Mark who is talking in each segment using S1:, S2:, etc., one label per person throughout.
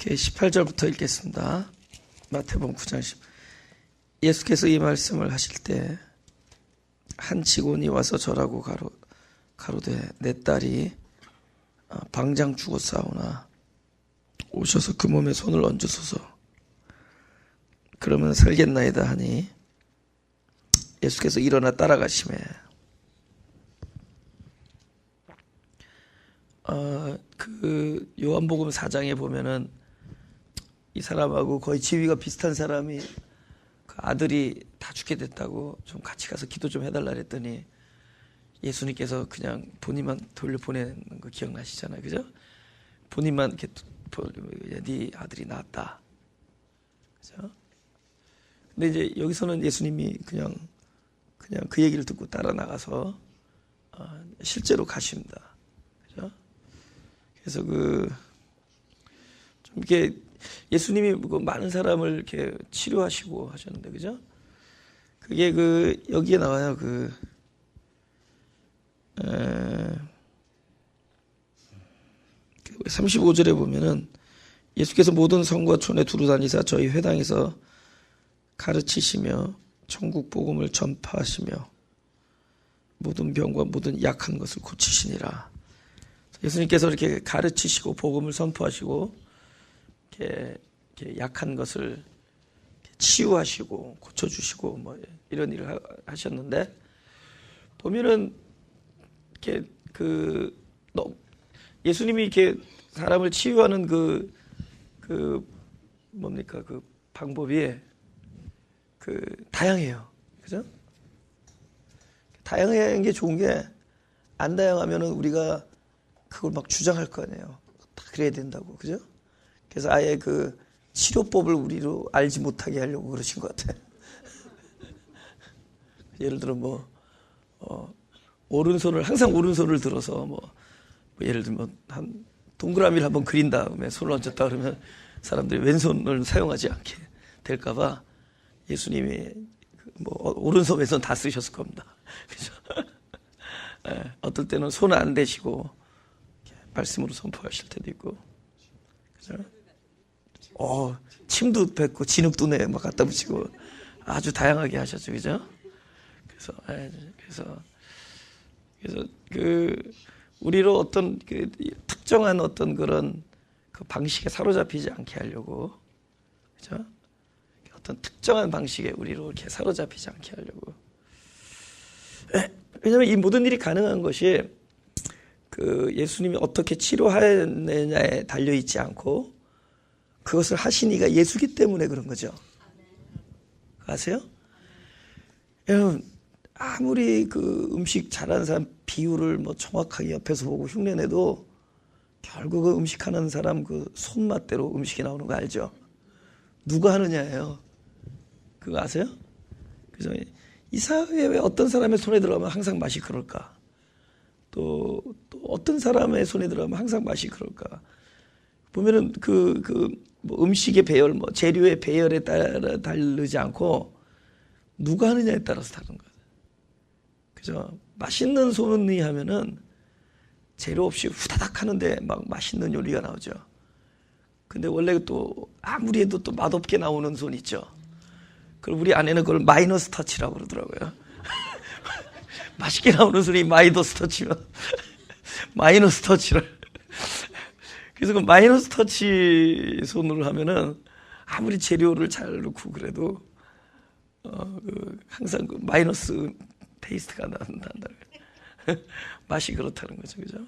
S1: 18절부터 읽겠습니다. 마태복음 9장 10. 예수께서 이 말씀을 하실 때 한 직원이 와서 절하고 가로되 내 딸이 방장 죽었사오나 오셔서 그 몸에 손을 얹으소서 그러면 살겠나이다 하니 예수께서 일어나 따라가시매 그 요한복음 4장에 보면은 이 사람하고 거의 지위가 비슷한 사람이 그 아들이 다 죽게 됐다고 좀 같이 가서 기도 좀 해달라 그랬더니 예수님께서 그냥 본인만 돌려보내는 거 기억나시잖아요, 그죠? 본인만 이렇게 네 아들이 나았다, 그죠? 근데 이제 여기서는 예수님이 그냥 그 얘기를 듣고 따라 나가서 실제로 가십니다, 그죠? 그래서 좀 이렇게 예수님이 많은 사람을 이렇게 치료하시고 하셨는데, 그죠? 그게 여기에 나와요. 35절에 보면은 예수께서 모든 성과 촌에 두루 다니사 저희 회당에서 가르치시며 천국 복음을 전파하시며 모든 병과 모든 약한 것을 고치시니라. 예수님께서 이렇게 가르치시고 복음을 선포하시고 이렇게 약한 것을 치유하시고 고쳐주시고 뭐 이런 일을 하셨는데, 보면은 이렇게 예수님이 이렇게 사람을 치유하는 뭡니까 그 방법이 다양해요, 그죠? 다양한 게 좋은 게, 안 다양하면은 우리가 그걸 막 주장할 거 아니에요. 다 그래야 된다고, 그죠? 그래서 아예 치료법을 우리로 알지 못하게 하려고 그러신 것 같아요. 예를 들어 항상 오른손을 들어서 예를 들면 한 동그라미를 한번 그린 다음에 손을 얹었다 그러면 사람들이 왼손을 사용하지 않게 될까봐 예수님이 오른손 왼손 다 쓰셨을 겁니다. 그죠? 예, 어떨 때는 손 안 대시고 말씀으로 선포하실 때도 있고, 그죠? 침도 뱉고 진흙도 막 갖다 붙이고 아주 다양하게 하셨죠, 그죠? 그래서 우리로 어떤 특정한 어떤 그런 방식에 사로잡히지 않게 하려고, 그죠? 어떤 특정한 방식에 우리로 이렇게 사로잡히지 않게 하려고. 왜냐하면 이 모든 일이 가능한 것이 예수님이 어떻게 치료하느냐에 달려 있지 않고 그것을 하신 이가 예수기 때문에 그런 거죠. 아세요? 여러분, 아무리 음식 잘하는 사람 비율을 정확하게 옆에서 보고 흉내내도 결국 음식하는 사람 손맛대로 음식이 나오는 거 알죠? 누가 하느냐예요. 그거 아세요? 그래서 이 사회에 왜 어떤 사람의 손에 들어가면 항상 맛이 그럴까? 또 어떤 사람의 손에 들어가면 항상 맛이 그럴까? 보면은 음식의 배열, 재료의 배열에 따라 다르지 않고 누가 하느냐에 따라서 다른 거예요. 그죠? 맛있는 손이 하면은 재료 없이 후다닥 하는데 막 맛있는 요리가 나오죠. 근데 원래 또 아무리 해도 또 맛없게 나오는 손 있죠. 그럼 우리 아내는 그걸 마이너스 터치라고 그러더라고요. 맛있게 나오는 손이 마이너스 터치면 마이너스 터치를. 그래서 마이너스 터치 손으로 하면은 아무리 재료를 잘 넣고 그래도 항상 마이너스 테이스트가 난다. 맛이 그렇다는 거죠, 그죠?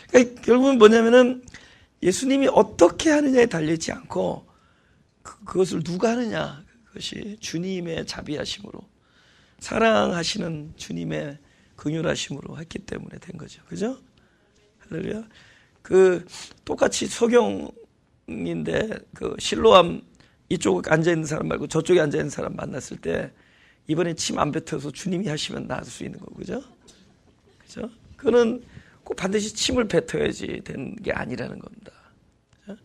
S1: 그러니까 결국은 뭐냐면은 예수님이 어떻게 하느냐에 달려있지 않고 그것을 누가 하느냐, 그것이 주님의 자비하심으로, 사랑하시는 주님의 긍휼하심으로 했기 때문에 된 거죠, 그죠? 할렐루야. 똑같이 소경인데 실로암 이쪽 앉아있는 사람 말고 저쪽에 앉아있는 사람 만났을 때 이번에 침 안 뱉어서 주님이 하시면 나을 수 있는 거고, 그죠? 그죠? 그거는 꼭 반드시 침을 뱉어야지 되는 게 아니라는 겁니다. 그죠?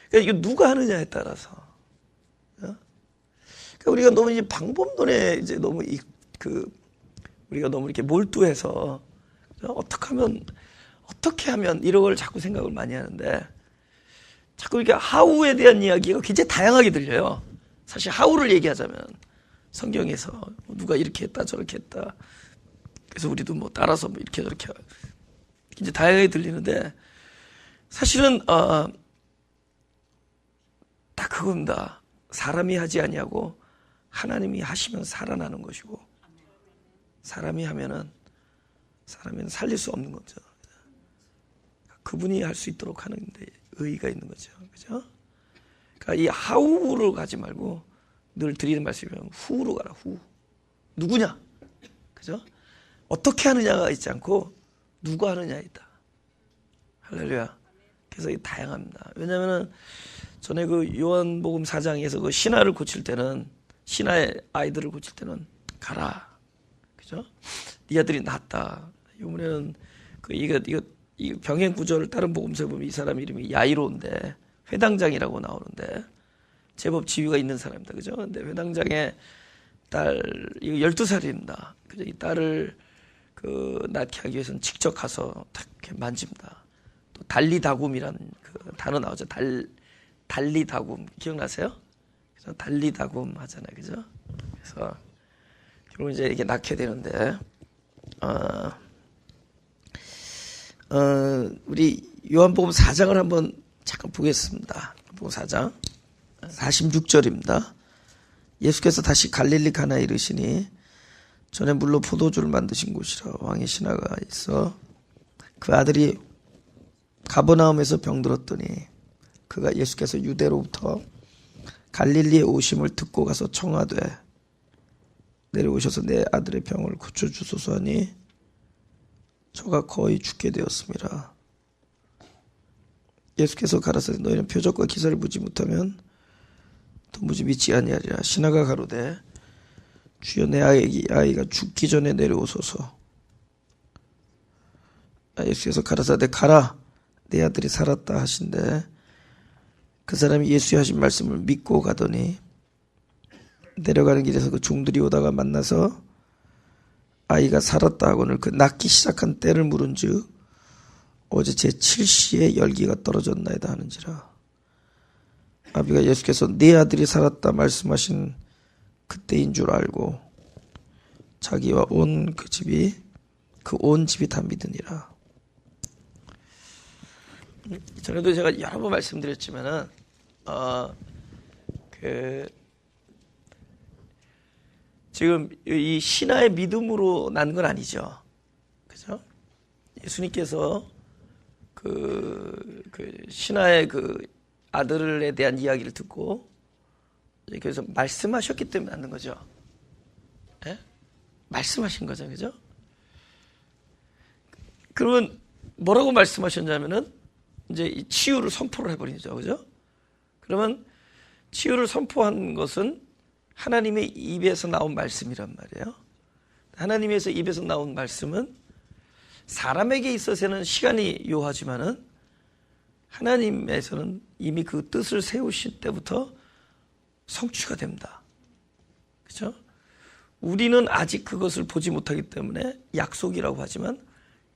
S1: 그러니까 이거 누가 하느냐에 따라서. 그죠? 그러니까 우리가 너무 이제 방법론에 이제 너무 우리가 너무 이렇게 몰두해서, 그죠? 어떻게 하면 이런 걸 자꾸 생각을 많이 하는데, 자꾸 이렇게 하우에 대한 이야기가 굉장히 다양하게 들려요. 사실 하우를 얘기하자면 성경에서 누가 이렇게 했다 저렇게 했다. 그래서 우리도 뭐 따라서 뭐 이렇게 저렇게 굉장히 다양하게 들리는데 사실은 다 그겁니다. 사람이 하지 아니하고 하나님이 하시면 살아나는 것이고 사람이 하면은 살릴 수 없는 거죠. 그분이 할 수 있도록 하는 데 의의가 있는 거죠. 그죠? 그러니까 이 하우로 가지 말고 늘 드리는 말씀이면 후로 가라. 후. 누구냐? 그죠? 어떻게 하느냐가 있지 않고 누가 하느냐에 있다. 할렐루야. 그래서 이 다양합니다. 왜냐면은 전에 그 요한복음 4장에서 그 신하를 고칠 때는 신하의 아이들을 고칠 때는 가라. 그죠? 네 아들이 낫다. 이번에는 그 이거 병행 구조를 다른 복음서에 보면 이 사람 이름이 야이로인데 회당장이라고 나오는데 제법 지위가 있는 사람입니다. 그죠? 근데 회당장의 딸, 이거 12살입니다. 그죠? 이 딸을 낳게 하기 위해서는 직접 가서 탁 이렇게 만집니다. 또 달리다굼이라는 그 단어 나오죠. 달리다굼. 기억나세요? 그죠? 달리다굼 하잖아요. 그죠? 그래서 결국 이제 이렇게 낳게 되는데, 우리 요한복음 4장을 한번 잠깐 보겠습니다. 요한복음 4장 46절입니다. 예수께서 다시 갈릴리 가나에 이르시니 전에 물로 포도주를 만드신 곳이라 왕의 신하가 있어 그 아들이 가버나움에서 병들었더니 그가 예수께서 유대로부터 갈릴리에 오심을 듣고 가서 청하되 내려오셔서 내 아들의 병을 고쳐주소서 하니 저가 거의 죽게 되었습니다. 예수께서 가라사대 너희는 표적과 기사를 보지 못하면 도무지 믿지 아니하리라. 신하가 가로되 주여 내 아이가 죽기 전에 내려오소서. 예수께서 가라사대 가라 내 아들이 살았다 하신대 그 사람이 예수의 하신 말씀을 믿고 가더니 내려가는 길에서 그 종들이 오다가 만나서 아이가 살았다 하고는 그 낳기 시작한 때를 물은즉 어제 제7시에 열기가 떨어졌나이다 하는지라. 아비가 예수께서 네 아들이 살았다 말씀하신 그때인 줄 알고 자기와 온 집이 다 믿으니라. 전에도 제가 여러 번 말씀드렸지만은 지금 이 신하의 믿음으로 난 건 아니죠. 그죠? 예수님께서 그 신하의 그 아들에 대한 이야기를 듣고 그래서 말씀하셨기 때문에 낳는 거죠. 예? 말씀하신 거죠. 그죠? 그러면 뭐라고 말씀하셨냐면은 이제 이 치유를 선포를 해버리죠. 그죠? 그러면 치유를 선포한 것은 하나님의 입에서 나온 말씀이란 말이에요. 하나님에서 입에서 나온 말씀은 사람에게 있어서는 시간이 요하지만은 하나님에서는 이미 그 뜻을 세우실 때부터 성취가 됩니다. 그렇죠? 우리는 아직 그것을 보지 못하기 때문에 약속이라고 하지만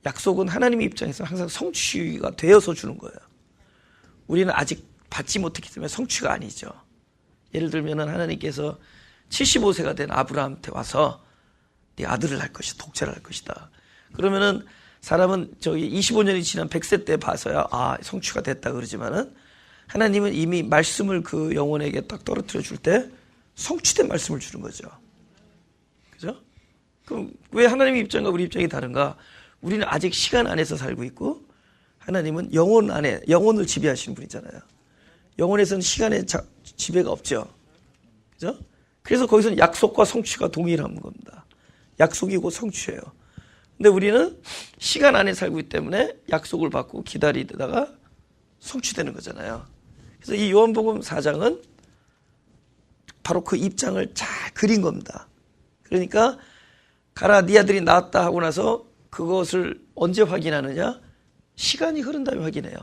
S1: 약속은 하나님의 입장에서 항상 성취가 되어서 주는 거예요. 우리는 아직 받지 못했기 때문에 성취가 아니죠. 예를 들면은 하나님께서 75세가 된 아브라함한테 와서 네 아들을 할 것이다. 독자를 할 것이다. 그러면은 사람은 저기 25년이 지난 100세 때 봐서야 성취가 됐다 그러지만은 하나님은 이미 말씀을 그 영혼에게 딱 떨어뜨려 줄 때 성취된 말씀을 주는 거죠. 그죠? 그럼 왜 하나님의 입장과 우리 입장이 다른가? 우리는 아직 시간 안에서 살고 있고 하나님은 영혼 안에 영혼을 지배하시는 분이잖아요. 영혼에서는 시간의 지배가 없죠. 그죠? 그래서 거기서는 약속과 성취가 동일한 겁니다. 약속이고 성취예요. 근데 우리는 시간 안에 살고 있기 때문에 약속을 받고 기다리다가 성취되는 거잖아요. 그래서 이 요한복음 4장은 바로 그 입장을 잘 그린 겁니다. 그러니까 가라 네 아들이 낳았다 하고 나서 그것을 언제 확인하느냐? 시간이 흐른 다음에 확인해요.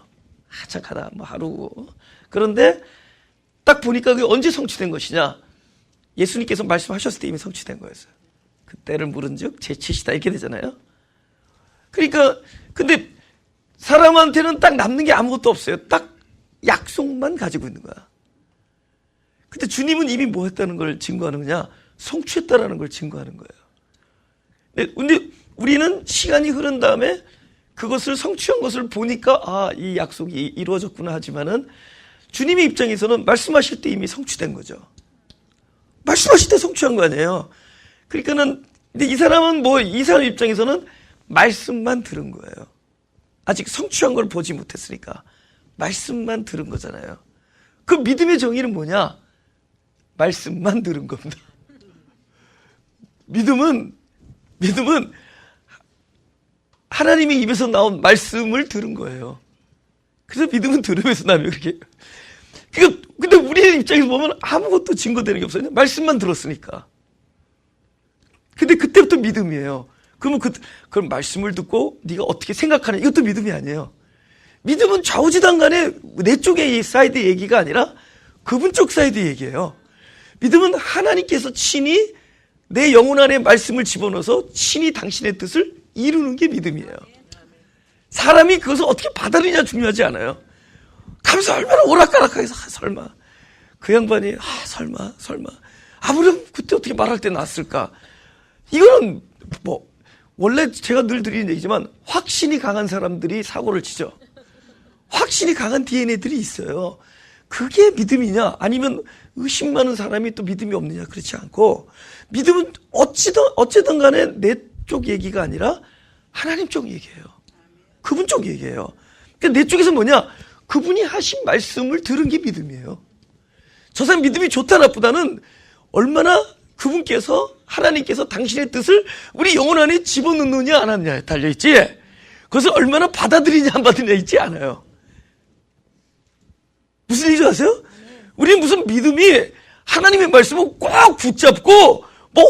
S1: 한참 가다 뭐 하루고. 그런데 딱 보니까 그게 언제 성취된 것이냐? 예수님께서 말씀하셨을 때 이미 성취된 거였어요. 그때를 물은즉 제7시다 이렇게 되잖아요. 그러니까 근데 사람한테는 딱 남는 게 아무것도 없어요. 딱 약속만 가지고 있는 거야. 근데 주님은 이미 뭐 했다는 걸 증거하는 거냐? 성취했다라는 걸 증거하는 거예요. 근데 우리는 시간이 흐른 다음에 그것을 성취한 것을 보니까 이 약속이 이루어졌구나 하지만은 주님의 입장에서는 말씀하실 때 이미 성취된 거죠. 말씀하실 때 성취한 거 아니에요. 그러니까는 근데 이 사람은 이 사람 입장에서는 말씀만 들은 거예요. 아직 성취한 걸 보지 못했으니까 말씀만 들은 거잖아요. 그 믿음의 정의는 뭐냐? 말씀만 들은 겁니다. 믿음은 하나님의 입에서 나온 말씀을 들은 거예요. 그래서 믿음은 들으면서 나면 그렇게. 근데 우리의 입장에서 보면 아무것도 증거되는 게 없어요. 말씀만 들었으니까. 근데 그때부터 믿음이에요. 그러면 그럼 말씀을 듣고 네가 어떻게 생각하냐, 이것도 믿음이 아니에요. 믿음은 좌우지단간에 내 쪽의 사이드 얘기가 아니라 그분 쪽 사이드 얘기예요. 믿음은 하나님께서 친히 내 영혼 안에 말씀을 집어넣어서 친히 당신의 뜻을 이루는 게 믿음이에요. 사람이 그것을 어떻게 받아들이냐 중요하지 않아요. 가면서 얼마나 오락가락하게서 설마 그 양반이 설마 아무렴 그때 어떻게 말할 때 낫을까. 이거는 원래 제가 늘 드리는 얘기지만 확신이 강한 사람들이 사고를 치죠. 확신이 강한 DNA들이 있어요. 그게 믿음이냐 아니면 의심 많은 사람이 또 믿음이 없느냐, 그렇지 않고 믿음은 어찌든 간에 내 쪽 얘기가 아니라 하나님 쪽 얘기예요. 그분 쪽 얘기예요. 그러니까 내 쪽에서 뭐냐, 그분이 하신 말씀을 들은 게 믿음이에요. 저 사람 믿음이 좋다 나쁘다는 얼마나 그분께서 하나님께서 당신의 뜻을 우리 영혼 안에 집어넣느냐 안 하느냐에 달려있지, 그것을 얼마나 받아들이냐 안 받느냐에 있지 않아요. 무슨 얘기인지 아세요? 우리는 무슨 믿음이 하나님의 말씀을 꼭 붙잡고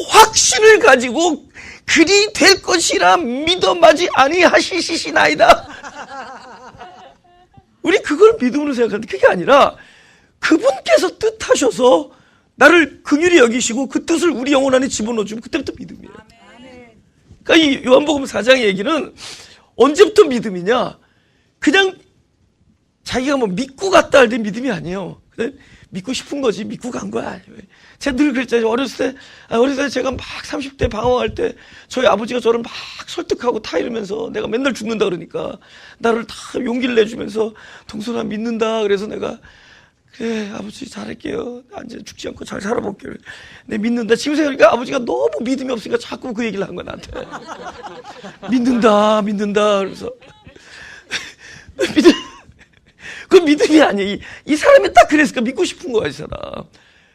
S1: 확신을 가지고 그리 될 것이라 믿어마지 아니하시시나이다. 우리 그걸 믿음으로 생각하는데 그게 아니라 그분께서 뜻하셔서 나를 긍휼히 여기시고 그 뜻을 우리 영혼 안에 집어넣어주면 그때부터 믿음이에요. 그러니까 이 요한복음 4장의 얘기는 언제부터 믿음이냐, 그냥 자기가 믿고 갔다 할 때 믿음이 아니에요. 믿고 싶은 거지, 믿고 간 거야. 제가 늘 그랬잖아요. 어렸을 때 제가 막 30대 방황할 때 저희 아버지가 저를 막 설득하고 타이르면서 내가 맨날 죽는다 그러니까 나를 다 용기를 내주면서 동선아 믿는다. 그래서 내가 그래 아버지 잘할게요. 이제 죽지 않고 잘 살아볼게요. 내 믿는다. 지금 생각하니까 아버지가 너무 믿음이 없으니까 자꾸 그 얘기를 한 거야 나한테. 믿는다. 그래서 그 믿음이 아니에요. 이 사람이 딱 그랬을까, 믿고 싶은 거야, 이 사람.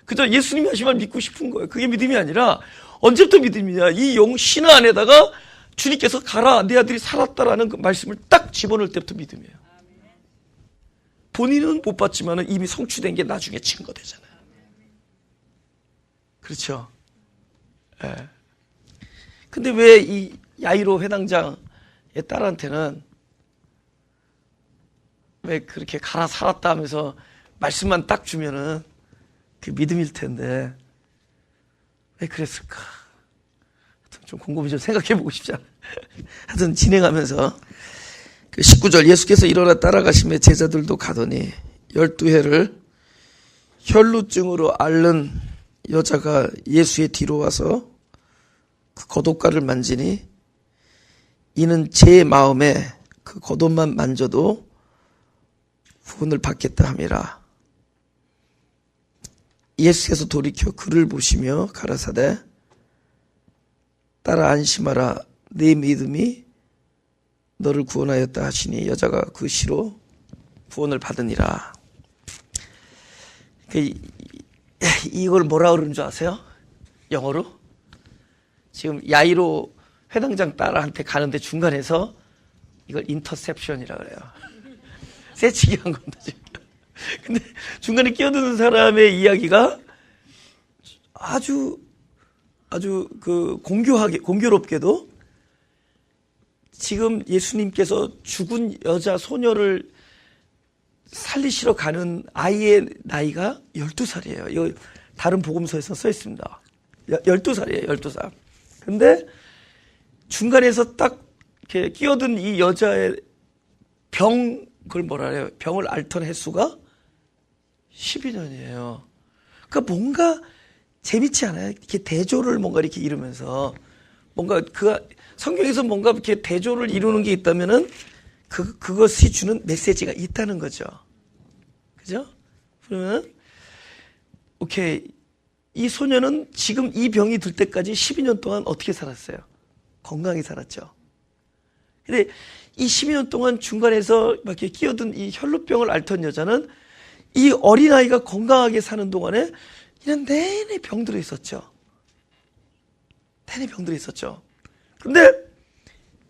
S1: 그저 예수님이 하신 말 믿고 싶은 거예요. 그게 믿음이 아니라 언제부터 믿음이냐, 이 신화 안에다가 주님께서 가라 내 아들이 살았다라는 그 말씀을 딱 집어넣을 때부터 믿음이에요. 본인은 못 봤지만 이미 성취된 게 나중에 증거되잖아요. 그렇죠? 예. 근데 왜 이 야이로 회당장의 딸한테는 왜 그렇게 가라 살았다 하면서 말씀만 딱 주면은 그 믿음일 텐데 왜 그랬을까? 좀 곰곰이 좀 생각해 보고 싶지 않아요? 하여튼 진행하면서 그 19절, 예수께서 일어나 따라가시며 제자들도 가더니 12해를 혈루증으로 앓는 여자가 예수의 뒤로 와서 그 겉옷가를 만지니 이는 제 마음에 그 겉옷만 만져도 구원을 받겠다 함이라. 예수께서 돌이켜 그를 보시며 가라사대 따라 안심하라, 네 믿음이 너를 구원하였다 하시니 여자가 그 시로 구원을 받으니라. 이걸 뭐라 그러는 줄 아세요? 영어로? 지금 야이로 회당장 딸한테 가는데 중간에서 이걸 인터셉션이라 그래요. 새치기 한 겁니다, 지금. 근데 중간에 끼어드는 사람의 이야기가 아주 그 공교롭게도 지금 예수님께서 죽은 여자 소녀를 살리시러 가는 아이의 나이가 12살이에요. 이거 다른 복음서에서 써 있습니다. 12살이에요, 12살. 근데 중간에서 딱 이렇게 끼어든 이 여자의 그걸 뭐라 해요? 병을 앓던 횟수가 12년이에요. 그러니까 뭔가 재밌지 않아요? 이렇게 대조를 뭔가 이렇게 이루면서 뭔가 성경에서 뭔가 이렇게 대조를 이루는 게 있다면은 그것이 주는 메시지가 있다는 거죠. 그죠? 그러면 오케이. 이 소녀는 지금 이 병이 들 때까지 12년 동안 어떻게 살았어요? 건강히 살았죠. 근데 이 12년 동안 중간에서 막 이렇게 끼어든 이 혈루병을 앓던 여자는 이 어린아이가 건강하게 사는 동안에 그냥 내내 병들어 있었죠. 내내 병들어 있었죠. 근데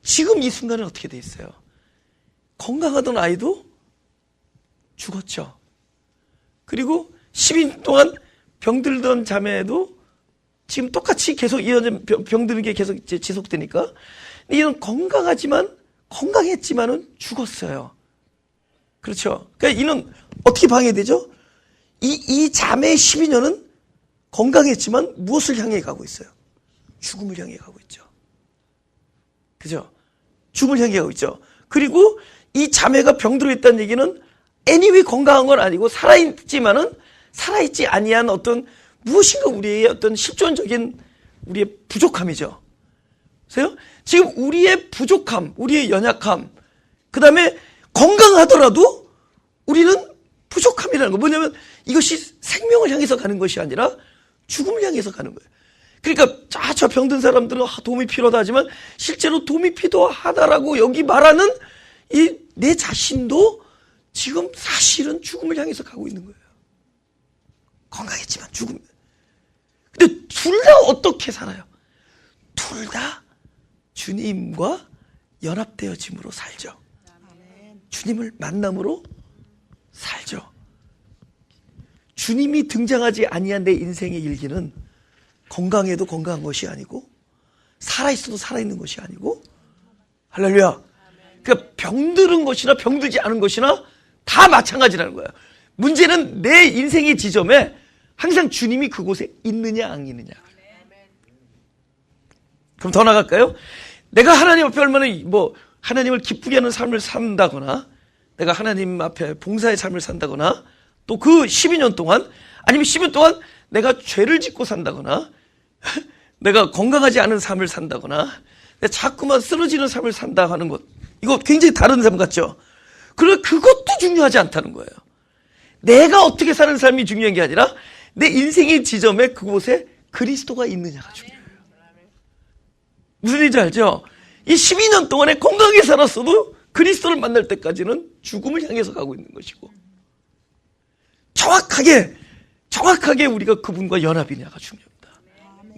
S1: 지금 이 순간은 어떻게 돼 있어요? 건강하던 아이도 죽었죠. 그리고 12년 동안 병들던 자매도 지금 똑같이 계속 이어진 병드는 게 계속 이제 지속되니까 이는 건강했지만은 죽었어요. 그렇죠. 그러니까 이는 어떻게 방해되죠? 이 자매의 12년은 건강했지만 무엇을 향해 가고 있어요? 죽음을 향해 가고 있죠. 그죠? 죽음을 향해 가고 있죠. 그리고 이 자매가 병들어 있다는 얘기는 anyway 건강한 건 아니고 살아있지만은 살아있지 아니한 어떤 무엇인가 우리의 어떤 실존적인 우리의 부족함이죠. 보세요. 지금 우리의 부족함, 우리의 연약함, 그 다음에 건강하더라도 우리는 부족함이라는 거. 뭐냐면 이것이 생명을 향해서 가는 것이 아니라 죽음을 향해서 가는 거예요. 그러니까 저 병든 사람들은 도움이 필요하다 하지만 실제로 도움이 필요하다라고 여기 말하는 이 내 자신도 지금 사실은 죽음을 향해서 가고 있는 거예요. 건강했지만 죽음. 근데 둘 다 어떻게 살아요? 둘 다 주님과 연합되어짐으로 살죠. 주님을 만남으로 살죠. 주님이 등장하지 아니한 내 인생의 일기는 건강해도 건강한 것이 아니고 살아있어도 살아있는 것이 아니고 할렐루야. 그러니까 병드는 것이나 병들지 않은 것이나 다 마찬가지라는 거예요. 문제는 내 인생의 지점에 항상 주님이 그곳에 있느냐 안 있느냐. 그럼 더 나갈까요? 내가 하나님 앞에 얼마나 하나님을 기쁘게 하는 삶을 산다거나 내가 하나님 앞에 봉사의 삶을 산다거나 또 그 12년 동안 아니면 10년 동안 내가 죄를 짓고 산다거나 내가 건강하지 않은 삶을 산다거나 내가 자꾸만 쓰러지는 삶을 산다 하는 것 이거 굉장히 다른 삶 같죠? 그러나 그것도 중요하지 않다는 거예요. 내가 어떻게 사는 삶이 중요한 게 아니라 내 인생의 지점에 그곳에 그리스도가 있느냐가 중요해요. 무슨 얘기인지 알죠? 이 12년 동안에 건강하게 살았어도 그리스도를 만날 때까지는 죽음을 향해서 가고 있는 것이고 정확하게 우리가 그분과 연합이냐가 중요합니다.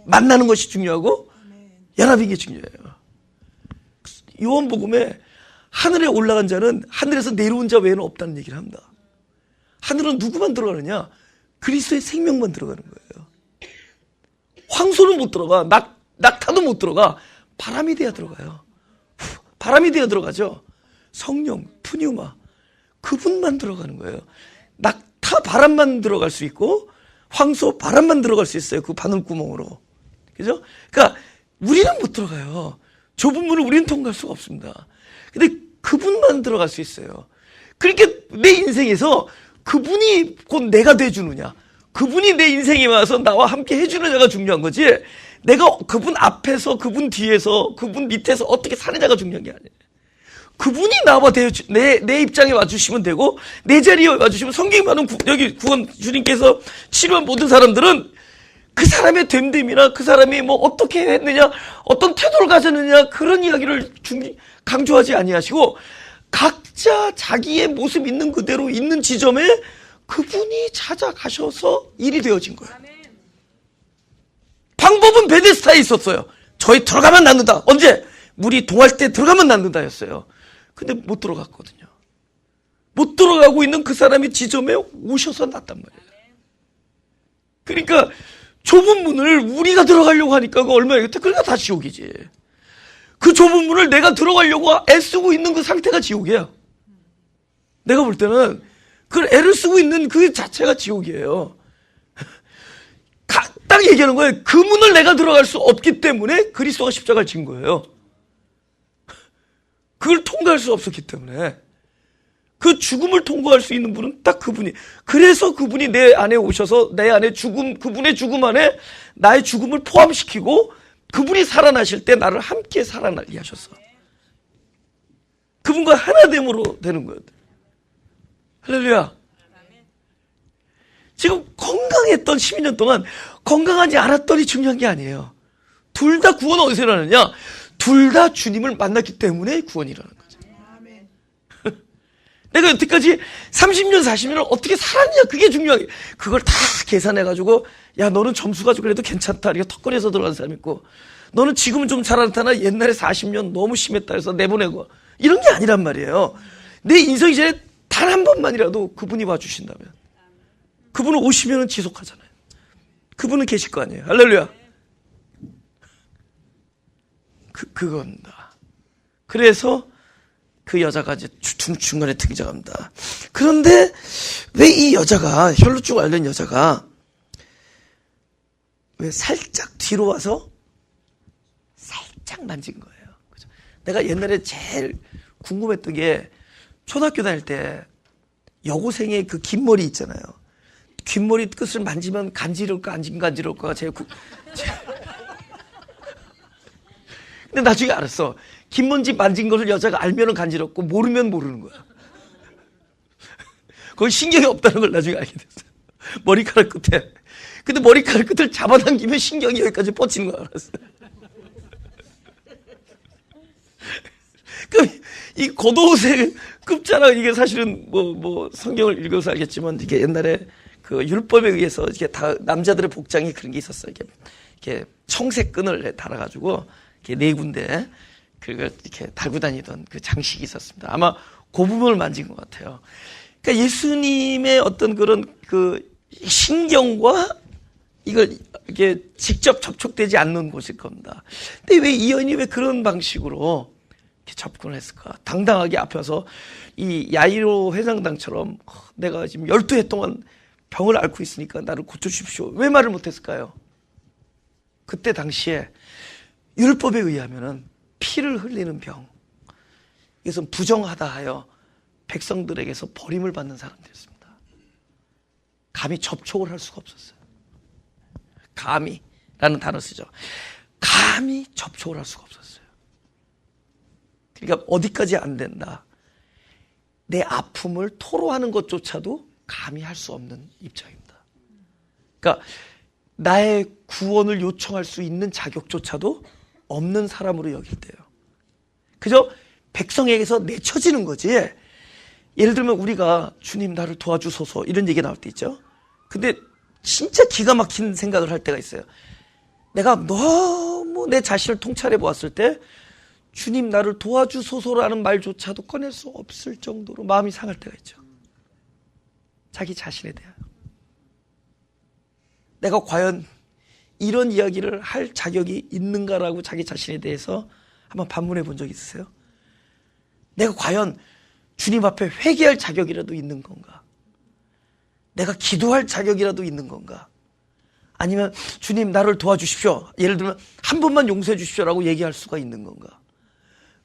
S1: 만나는 것이 중요하고 연합인 게 중요해요. 요한복음에 하늘에 올라간 자는 하늘에서 내려온 자 외에는 없다는 얘기를 합니다. 하늘은 누구만 들어가느냐? 그리스도의 생명만 들어가는 거예요. 황소는 못 들어가. 낙타도 못 들어가. 바람이 돼야 들어가요. 바람이 돼야 들어가죠. 성령, 푸뉴마 그분만 들어가는 거예요. 낙타 바람만 들어갈 수 있고 황소 바람만 들어갈 수 있어요. 그 바늘구멍으로. 그죠? 그러니까 우리는 못 들어가요. 좁은 문을 우리는 통과할 수가 없습니다. 근데 그분만 들어갈 수 있어요. 그러니까 내 인생에서 그분이 곧 내가 돼주느냐, 그분이 내 인생에 와서 나와 함께 해주느냐가 중요한 거지, 내가 그분 앞에서 그분 뒤에서 그분 밑에서 어떻게 사느냐가 중요한 게 아니에요. 그분이 나와 내 입장에 와주시면 되고 내 자리에 와주시면 성경에 말하는 여기 구원 주님께서 치료한 모든 사람들은 그 사람의 됨됨이나 그 사람이 어떻게 했느냐, 어떤 태도를 가졌느냐 그런 이야기를 강조하지 아니하시고 각자 자기의 모습 있는 그대로 있는 지점에 그분이 찾아가셔서 일이 되어진 거예요. 방법은 베데스다에 있었어요. 저희 들어가면 낫는다. 언제? 물이 동할 때 들어가면 낫는다였어요. 근데 못 들어갔거든요. 못 들어가고 있는 그 사람이 지점에 오셔서 낫단 말이에요. 그러니까 좁은 문을 우리가 들어가려고 하니까 그거 얼마나 그러니까 다 지옥이지. 그 좁은 문을 내가 들어가려고 애쓰고 있는 그 상태가 지옥이에요. 내가 볼 때는 그 애를 쓰고 있는 그 자체가 지옥이에요. 딱 얘기하는 거예요. 그 문을 내가 들어갈 수 없기 때문에 그리스도가 십자가를 진 거예요. 그걸 통과할 수 없었기 때문에. 그 죽음을 통과할 수 있는 분은 딱 그분이. 그래서 그분이 내 안에 오셔서 내 안에 그분의 죽음 안에 나의 죽음을 포함시키고 그분이 살아나실 때 나를 함께 살아나게 하셨어. 그분과 하나됨으로 되는 거예요. 할렐루야. 지금 건강했던 12년 동안 건강하지 않았더니 중요한 게 아니에요. 둘 다 구원 어디서 일어나느냐? 둘 다 주님을 만났기 때문에 구원이 일어나는 거죠. 내가 여태까지 30년, 40년을 어떻게 살았냐? 그게 중요해. 그걸 다 계산해가지고, 야, 너는 점수 가지고 그래도 괜찮다. 이렇게 턱걸이에서 들어간 사람 있고, 너는 지금은 좀 잘하잖아. 옛날에 40년 너무 심했다 해서 내보내고. 이런 게 아니란 말이에요. 내 인생 이전에 단 한 번만이라도 그분이 와주신다면. 그분은 오시면 지속하잖아요. 그분은 계실 거 아니에요. 할렐루야. 그겁니다. 그래서 그 여자가 이제 중간에 등장합니다. 그런데 왜 이 여자가, 혈루증 앓는 여자가 왜 살짝 뒤로 와서 살짝 만진 거예요. 그죠? 내가 옛날에 제일 궁금했던 게 초등학교 다닐 때 여고생의 그 긴 머리 있잖아요. 긴 머리 끝을 만지면 간지러울까 안 간지러울까가 근데 나중에 알았어. 긴 먼지 만진 것을 여자가 알면은 간지럽고 모르면 모르는 거야. 거기 신경이 없다는 걸 나중에 알게 됐어. 머리카락 끝에. 근데 머리카락 끝을 잡아당기면 신경이 여기까지 뻗치는 거 알았어. 그럼 이 고도생 급자랑 이게 사실은 뭐 성경을 읽어서 알겠지만 이게 옛날에 그 율법에 의해서 이게 다 남자들의 복장이 그런 게 있었어요. 이렇게 청색 끈을 달아가지고 이렇게 네 군데 그걸 이렇게 달고 다니던 그 장식이 있었습니다. 아마 그 부분을 만진 것 같아요. 그러니까 예수님의 어떤 그런 그 신경과 이걸 이렇게 직접 접촉되지 않는 곳일 겁니다. 근데 왜 이 여인이 왜 그런 방식으로 이렇게 접근을 했을까? 당당하게 앞에서 이 야이로 회장당처럼 내가 지금 12해 동안 병을 앓고 있으니까 나를 고쳐주십시오. 왜 말을 못했을까요? 그때 당시에 율법에 의하면은 피를 흘리는 병, 이것은 부정하다 하여 백성들에게서 버림을 받는 사람들이었습니다. 감히 접촉을 할 수가 없었어요. 감히라는 단어 쓰죠. 감히 접촉을 할 수가 없었어요. 그러니까 어디까지 안 된다. 내 아픔을 토로하는 것조차도 감히 할 수 없는 입장입니다. 그러니까 나의 구원을 요청할 수 있는 자격조차도 없는 사람으로 여길 때요. 그저 백성에게서 내쳐지는 거지. 예를 들면 우리가 주님 나를 도와주소서 이런 얘기 나올 때 있죠. 근데 진짜 기가 막힌 생각을 할 때가 있어요. 내가 너무 내 자신을 통찰해 보았을 때 주님 나를 도와주소서라는 말조차도 꺼낼 수 없을 정도로 마음이 상할 때가 있죠. 자기 자신에 대하여. 내가 과연 이런 이야기를 할 자격이 있는가라고 자기 자신에 대해서 한번 반문해 본 적 있으세요? 내가 과연 주님 앞에 회개할 자격이라도 있는 건가? 내가 기도할 자격이라도 있는 건가? 아니면 주님 나를 도와주십시오. 예를 들면 한 번만 용서해 주십시오라고 얘기할 수가 있는 건가?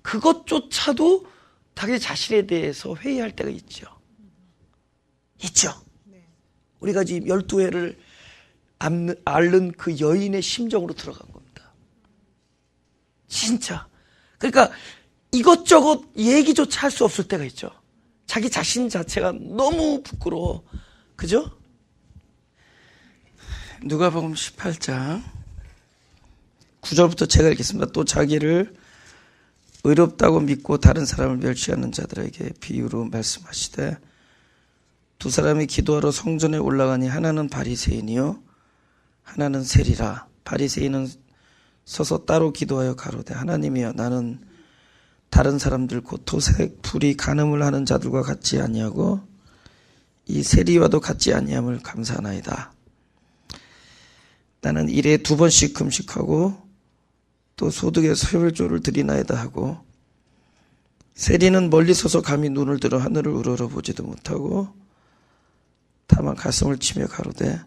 S1: 그것조차도 자기 자신에 대해서 회의할 때가 있죠. 있죠. 우리가 지금 12회를 앓는 그 여인의 심정으로 들어간 겁니다. 진짜. 그러니까 이것저것 얘기조차 할 수 없을 때가 있죠. 자기 자신 자체가 너무 부끄러워. 그죠? 누가복음 18장 9절부터 제가 읽겠습니다. 또 자기를 의롭다고 믿고 다른 사람을 멸시하는 자들에게 비유로 말씀하시되 두 사람이 기도하러 성전에 올라가니 하나는 바리새인이요 하나는 세리라. 바리새인은 서서 따로 기도하여 가로되 하나님이여 나는 다른 사람들 곧 토색 불이 간음을 하는 자들과 같지 아니하고 이 세리와도 같지 아니함을 감사하나이다. 나는 일에 2번씩 금식하고 또 소득의 소멸조를 드리나이다 하고 세리는 멀리 서서 감히 눈을 들어 하늘을 우러러 보지도 못하고 다만 가슴을 치며 가로되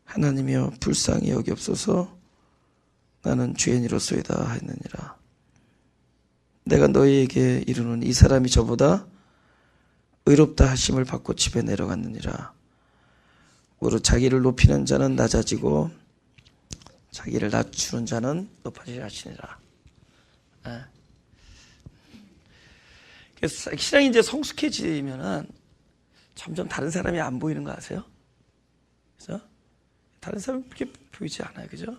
S1: 하나님이여 불쌍히 여기옵소서 나는 죄인이로소이다 했느니라. 내가 너희에게 이르노니 이 사람이 저보다 의롭다 하심을 받고 집에 내려갔느니라. 무릇 자기를 높이는 자는 낮아지고 자기를 낮추는 자는 높아지라 하시니라. 그래서 신앙이 이제 성숙해지면은 점점 다른 사람이 안 보이는 거 아세요? 그죠? 다른 사람이 그렇게 보이지 않아요. 그죠?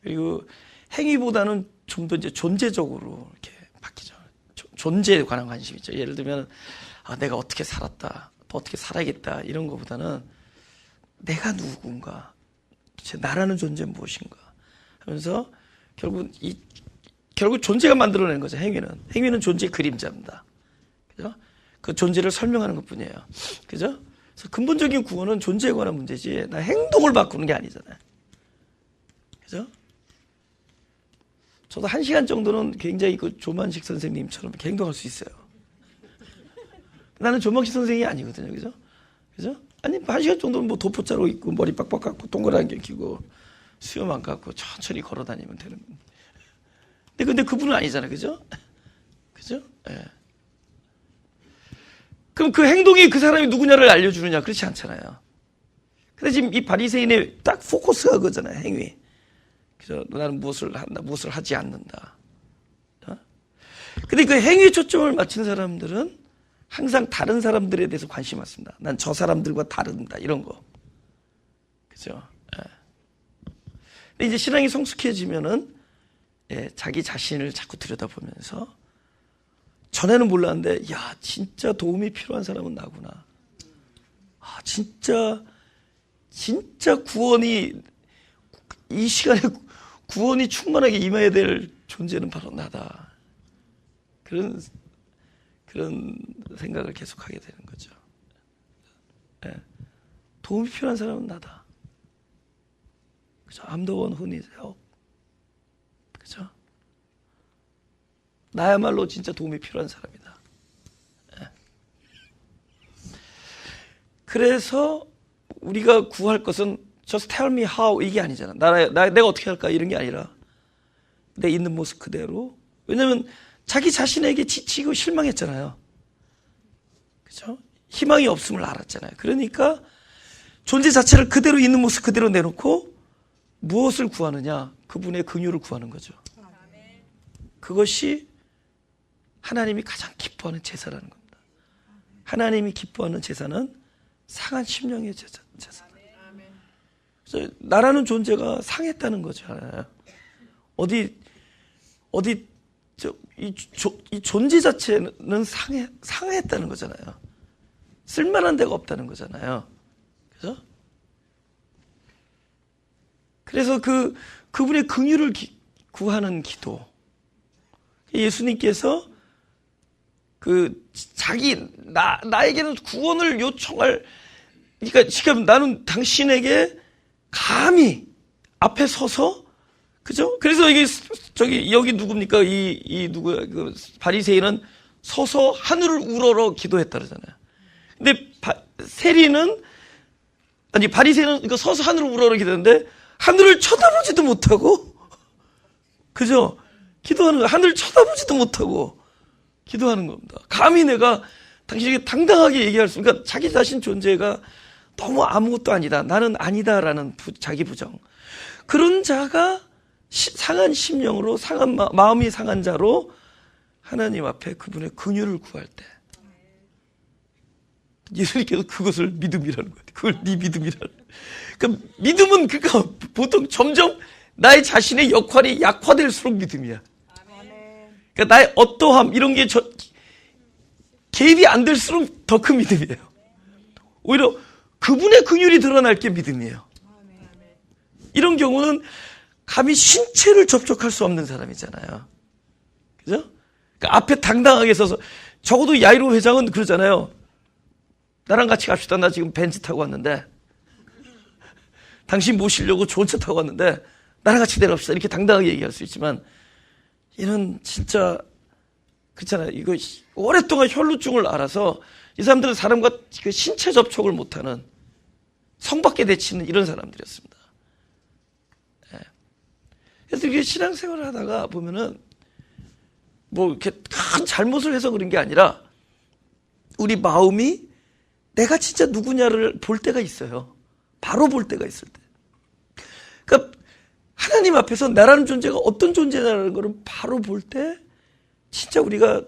S1: 그리고 행위보다는 좀 더 이제 존재적으로 이렇게 바뀌죠. 존재에 관한 관심이 있죠. 예를 들면, 내가 어떻게 살았다, 또 어떻게 살아야겠다, 이런 것보다는 내가 누군가, 나라는 존재는 무엇인가 하면서 결국 존재가 만들어낸 거죠. 행위는 존재의 그림자입니다. 그죠? 그 존재를 설명하는 것 뿐이에요. 그죠? 그래서 근본적인 구원은 존재에 관한 문제지, 나 행동을 바꾸는 게 아니잖아요. 그죠? 저도 1시간 정도는 굉장히 그 조만식 선생님처럼 이렇게 행동할 수 있어요. 나는 조만식 선생님이 아니거든요. 그죠? 그죠? 아니, 1시간 정도는 뭐 도포자로 입고, 머리 빡빡 감고, 동그란 안경 끼고, 수염 안 감고, 천천히 걸어 다니면 되는 건데. 근데 그분은 아니잖아요. 그죠? 그죠? 예. 그럼 그 행동이 그 사람이 누구냐를 알려주느냐? 그렇지 않잖아요. 근데 지금 이 바리새인의 딱 포커스가 그거잖아요. 행위. 그죠? 나는 무엇을 한다, 무엇을 하지 않는다. 근데 그 행위에 초점을 맞춘 사람들은 항상 다른 사람들에 대해서 관심이 많습니다. 난 저 사람들과 다른다, 이런 거. 그죠? 예. 근데 이제 신앙이 성숙해지면은, 자기 자신을 자꾸 들여다보면서, 전에는 몰랐는데, 야, 진짜 도움이 필요한 사람은 나구나. 진짜 구원이, 이 시간에 구원이 충만하게 임해야 될 존재는 바로 나다. 그런 생각을 계속하게 되는 거죠. 도움이 필요한 사람은 나다. 그죠? I'm the one who needs help. 그죠? 나야말로 진짜 도움이 필요한 사람이다. 그래서 우리가 구할 것은 just tell me how, 이게 아니잖아. 내가 어떻게 할까, 이런 게 아니라 내 있는 모습 그대로. 왜냐면 자기 자신에게 지치고 실망했잖아요. 그죠? 희망이 없음을 알았잖아요. 그러니까 존재 자체를 그대로 있는 모습 그대로 내놓고 무엇을 구하느냐? 그분의 긍휼을 구하는 거죠. 그것이 하나님이 가장 기뻐하는 제사라는 겁니다. 하나님이 기뻐하는 제사는 상한 심령의 제사. 그래서 나라는 존재가 상했다는 거잖아요. 이 존재 자체는 상했다는 거잖아요. 쓸만한 데가 없다는 거잖아요. 그죠? 그래서 그분의 긍휼을 구하는 기도. 예수님께서 나에게는 구원을 요청할, 그러니까 지금 나는 당신에게 감히 앞에 서서, 그죠? 그래서 여기 누굽니까? 누구야? 그 바리새인은 서서 하늘을 우러러 기도했다 그러잖아요. 근데 바리새인은 서서 하늘을 우러러 기도했는데 하늘을 쳐다보지도 못하고, 그죠? 기도하는 거, 하늘을 쳐다보지도 못하고 기도하는 겁니다. 감히 내가 당신에게 당당하게 얘기할 수, 그러니까 자기 자신 존재가 너무 아무것도 아니다, 나는 아니다라는 자기 부정. 그런 자가 상한 심령으로, 마음이 상한 자로 하나님 앞에 그분의 긍휼을 구할 때, 예수님께서 그것을 믿음이라는 거예요. 그걸 네 믿음이라는. 그러니까 믿음은 보통 점점 나의 자신의 역할이 약화될수록 믿음이야. 그러니까 나의 어떠함, 이런 게 개입이 안 될수록 더 큰 믿음이에요. 오히려 그분의 긍휼이 드러날 게 믿음이에요. 이런 경우는 감히 신체를 접촉할 수 없는 사람이잖아요. 그죠? 그러니까 앞에 당당하게 서서, 적어도 야이로 회장은 그러잖아요. 나랑 같이 갑시다. 나 지금 벤츠 타고 왔는데, 당신 모시려고 좋은 차 타고 왔는데 나랑 같이 내려갑시다. 이렇게 당당하게 얘기할 수 있지만, 이는 진짜 그렇잖아요. 이거 오랫동안 혈루증을 앓아서 이 사람들은 사람과 그 신체 접촉을 못하는, 성밖에 내치는 이런 사람들이었습니다. 그래서 이게 신앙생활을 하다가 보면은 뭐 이렇게 큰 잘못을 해서 그런 게 아니라 우리 마음이 내가 진짜 누구냐를 볼 때가 있어요. 바로 볼 때가 있을 때. 그러니까 하나님 앞에서 나라는 존재가 어떤 존재냐는 것을 바로 볼 때 진짜 우리가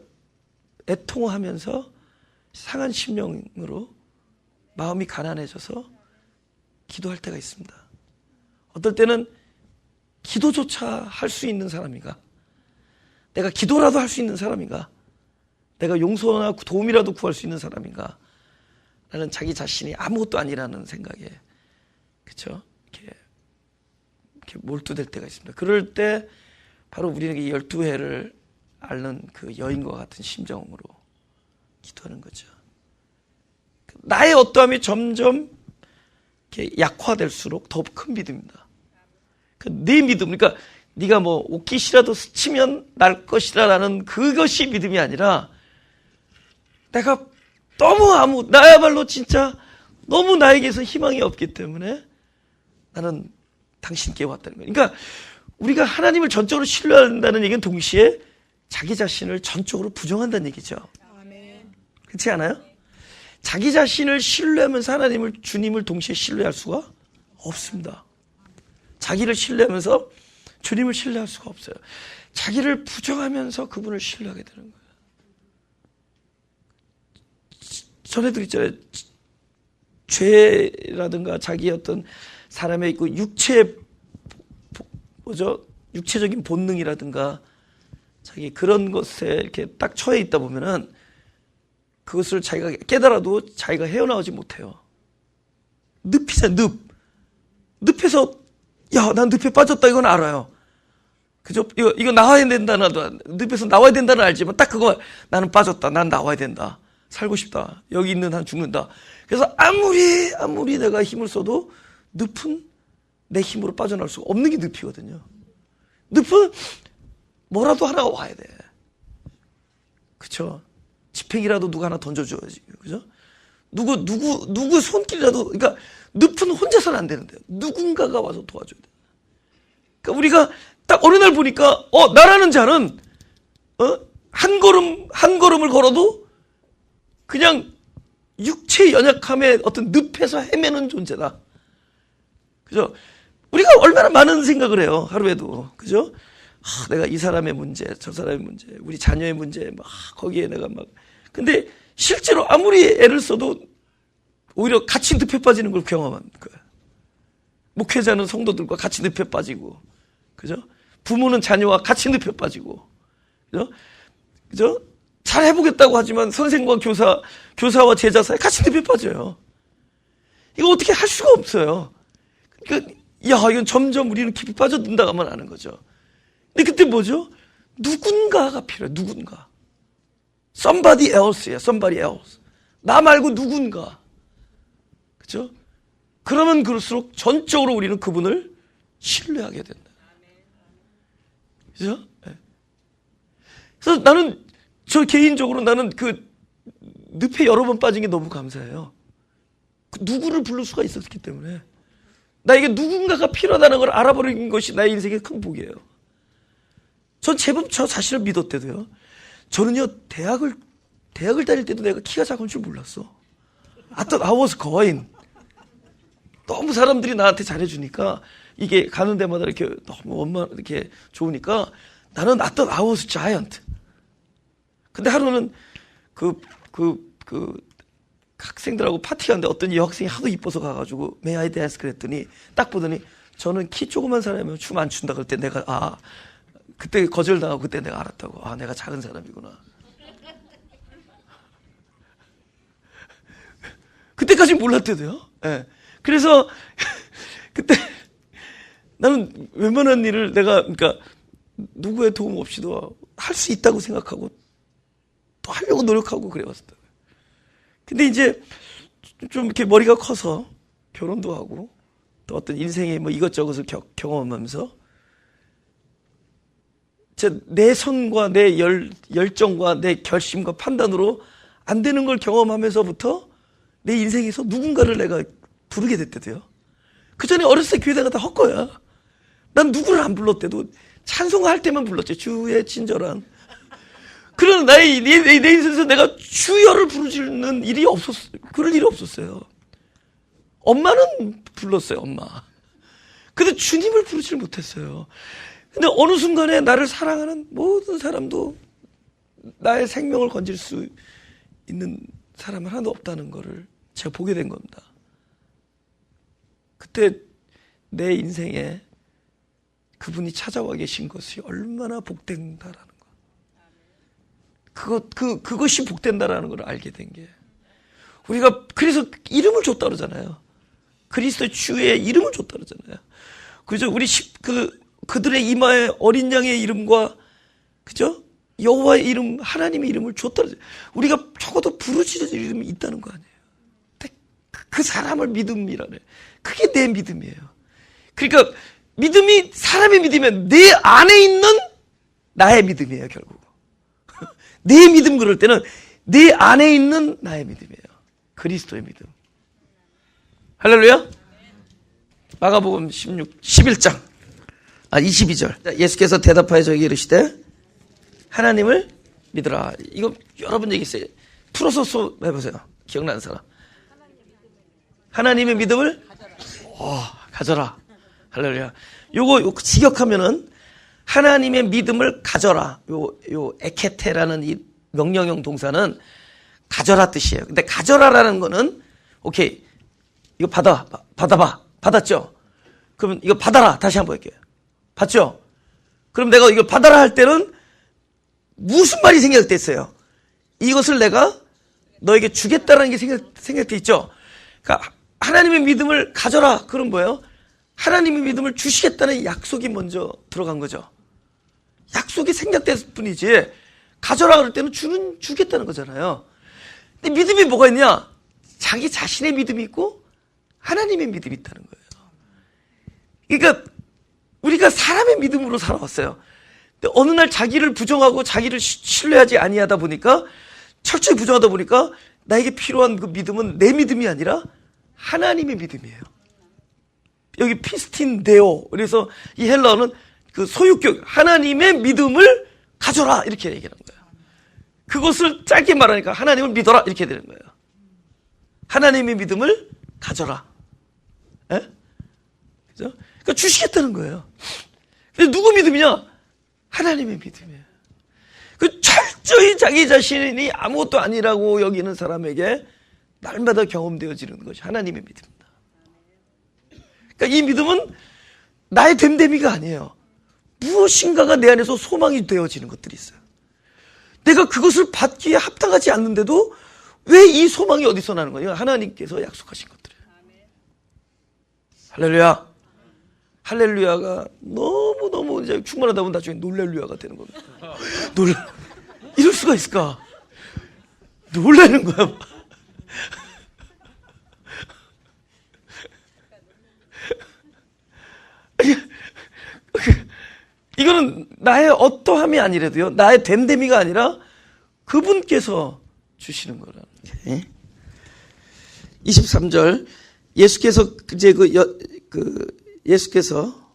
S1: 애통하면서 상한 심령으로 마음이 가난해져서 기도할 때가 있습니다. 어떨 때는 기도조차 할 수 있는 사람인가? 내가 기도라도 할 수 있는 사람인가? 내가 용서나 도움이라도 구할 수 있는 사람인가? 라는 자기 자신이 아무것도 아니라는 생각에, 그쵸? 이렇게 몰두될 때가 있습니다. 그럴 때 바로 우리는 12해를 앓는 그 여인과 같은 심정으로 기도하는 거죠. 나의 어떠함이 점점 이렇게 약화될수록 더 큰 믿음입니다. 내 믿음, 그러니까 네가 뭐 옷깃이라도 스치면 날 것이라는 그것이 믿음이 아니라 내가 너무 나야말로 진짜 너무 나에게서 희망이 없기 때문에 나는 당신께 왔다는 거예요. 그러니까 우리가 하나님을 전적으로 신뢰한다는 얘기는 동시에 자기 자신을 전적으로 부정한다는 얘기죠. 그렇지 않아요? 자기 자신을 신뢰하면서 하나님을, 주님을 동시에 신뢰할 수가 없습니다. 자기를 신뢰하면서 주님을 신뢰할 수가 없어요. 자기를 부정하면서 그분을 신뢰하게 되는 거예요. 전에도 있잖아요. 죄라든가 자기 어떤 사람의 그 육체적인 본능이라든가 자기 그런 것에 이렇게 딱 처해 있다 보면은 그것을 자기가 깨달아도 자기가 헤어나오지 못해요. 늪이잖아, 늪에서, 야, 난 늪에 빠졌다, 이건 알아요. 그죠? 이거 나와야 된다는, 늪에서 나와야 된다는 알지만 딱 그거, 나는 빠졌다, 난 나와야 된다. 살고 싶다. 여기 있는 한 죽는다. 그래서 아무리 내가 힘을 써도 늪은 내 힘으로 빠져나올 수가 없는 게 늪이거든요. 늪은 뭐라도 하나가 와야 돼. 그쵸? 지팽이라도 누가 하나 던져줘야지. 그죠? 누구 손길이라도, 그러니까 늪은 혼자서는 안 되는데 누군가가 와서 도와줘야 돼. 그러니까 우리가 딱 어느 날 보니까, 나라는 자는, 한 걸음을 걸어도 그냥 육체의 연약함의 어떤 늪에서 헤매는 존재다. 그죠? 우리가 얼마나 많은 생각을 해요. 하루에도. 그죠? 내가 이 사람의 문제, 저 사람의 문제, 우리 자녀의 문제, 거기에 내가 근데 실제로 아무리 애를 써도 오히려 같이 늪에 빠지는 걸 경험한 거야. 목회자는 성도들과 같이 늪에 빠지고, 그죠? 부모는 자녀와 같이 늪에 빠지고, 그죠? 그죠? 잘 해보겠다고 하지만 선생과 교사와 제자 사이 같이 늪에 빠져요. 이거 어떻게 할 수가 없어요. 그러니까, 이건 점점 우리는 깊이 빠져든다가만 아는 거죠. 근데 그때 뭐죠? 누군가가 필요해, 누군가. Somebody else야, somebody else. 나 말고 누군가. 그죠? 그러면 그럴수록 전적으로 우리는 그분을 신뢰하게 된다. 그죠? 네. 그래서 개인적으로 나는 그 늪에 여러 번 빠진 게 너무 감사해요. 누구를 부를 수가 있었기 때문에. 나에게 누군가가 필요하다는 걸 알아버린 것이 나의 인생의 큰 복이에요. 전 제법 저 자신을 믿었대도요. 저는요, 대학을 다닐 때도 내가 키가 작은 줄 몰랐어. I thought I was going. 너무 사람들이 나한테 잘해주니까, 이게 가는 데마다 이렇게 너무 이렇게 좋으니까, 나는 I thought I was giant. 근데 하루는 학생들하고 파티 갔는데 어떤 여학생이 하도 이뻐서 가가지고, May I dance? 그랬더니, 딱 보더니, 저는 키 조그만 사람이면 춤 안 춘다. 그럴 때 내가, 그때 거절당하고 그때 내가 알았다고. 내가 작은 사람이구나. 그때까지 몰랐대도요. 네. 그래서 그때 나는 웬만한 일을 그러니까 누구의 도움 없이도 할 수 있다고 생각하고 또 하려고 노력하고 그래왔었다. 근데 이제 좀 이렇게 머리가 커서 결혼도 하고 또 어떤 인생의 이것저것을 경험하면서 내 선과 내 열정과 내 결심과 판단으로 안 되는 걸 경험하면서부터 내 인생에서 누군가를 내가 부르게 됐대도요. 그 전에 어렸을 때 교회 다가 다 헛거야. 난 누구를 안 불렀대도 찬송할 때만 불렀지. 주의 친절한. 그런 내 인생에서 내가 주여를 부르짖는 일이 없었어요. 그럴 일이 없었어요. 엄마는 불렀어요, 엄마. 근데 주님을 부르질 못했어요. 근데 어느 순간에 나를 사랑하는 모든 사람도 나의 생명을 건질 수 있는 사람은 하나도 없다는 것을 제가 보게 된 겁니다. 그때 내 인생에 그분이 찾아와 계신 것이 얼마나 복된다라는 것. 그것이 복된다라는 걸 알게 된 게. 우리가 그래서 이름을 줬다 그러잖아요. 그리스도 주의 이름을 줬다 그러잖아요. 그죠? 우리 그들의 이마에 어린 양의 이름과, 그죠? 여호와의 이름, 하나님의 이름을 줬다 그러잖아요. 우리가 적어도 부르짖을 이름이 있다는 거 아니에요. 그 사람을 믿음이라네. 그게 내 믿음이에요. 그러니까 믿음이 사람의 믿음이면 내 안에 있는 나의 믿음이에요, 결국. 내 믿음 그럴 때는 내 안에 있는 나의 믿음이에요. 그리스도의 믿음. 할렐루야. 마가복음 11장 22절. 예수께서 대답하여 저에게 이르시되 하나님을 믿으라. 이거 여러 번 얘기했어요. 풀어서 해보세요. 기억나는 사람. 하나님의 믿음을 가져라. 할렐루야. 요거 직역하면은 하나님의 믿음을 가져라. 요 에케테라는 이 명령형 동사는 가져라 뜻이에요. 근데 가져라라는 거는 오케이. 이거 받아봐. 받았죠? 그러면 이거 받아라. 다시 한번 할게요. 받죠? 그럼 내가 이거 받아라 할 때는 무슨 말이 생각됐어요? 이것을 내가 너에게 주겠다라는 게 생각돼 있죠? 그러니까 하나님의 믿음을 가져라. 그럼 뭐예요? 하나님의 믿음을 주시겠다는 약속이 먼저 들어간 거죠. 약속이 생략됐을 뿐이지 가져라 그럴 때는 주겠다는 거잖아요. 근데 믿음이 뭐가 있냐? 자기 자신의 믿음이 있고 하나님의 믿음이 있다는 거예요. 그러니까 우리가 사람의 믿음으로 살아왔어요. 근데 어느 날 자기를 부정하고 자기를 신뢰하지 아니하다 보니까, 철저히 부정하다 보니까 나에게 필요한 그 믿음은 내 믿음이 아니라 하나님의 믿음이에요. 여기 피스틴 데오. 그래서 이 헬라어는 그 소유격, 하나님의 믿음을 가져라. 이렇게 얘기하는 거예요. 그것을 짧게 말하니까 하나님을 믿어라. 이렇게 되는 거예요. 하나님의 믿음을 가져라. 예? 그죠? 그러니까 주시겠다는 거예요. 근데 누구 믿음이냐? 하나님의 믿음이에요. 그 철저히 자기 자신이 아무것도 아니라고 여기는 사람에게 날마다 경험되어지는 것이 하나님의 믿음입니다. 그러니까 이 믿음은 나의 됨됨이가 아니에요. 무엇인가가 내 안에서 소망이 되어지는 것들이 있어요. 내가 그것을 받기에 합당하지 않는데도 왜 이 소망이 어디서 나는 거예요? 하나님께서 약속하신 것들이에요. 할렐루야. 할렐루야가 너무너무 이제 충만하다 보면 나중에 놀랄루야가 되는 겁니다. 이럴 수가 있을까? 놀라는 거야. 이거는 나의 어떠함이 아니라도요, 나의 됨됨이가 아니라 그분께서 주시는 거라는 거예요. 23절, 예수께서 이제 예수께서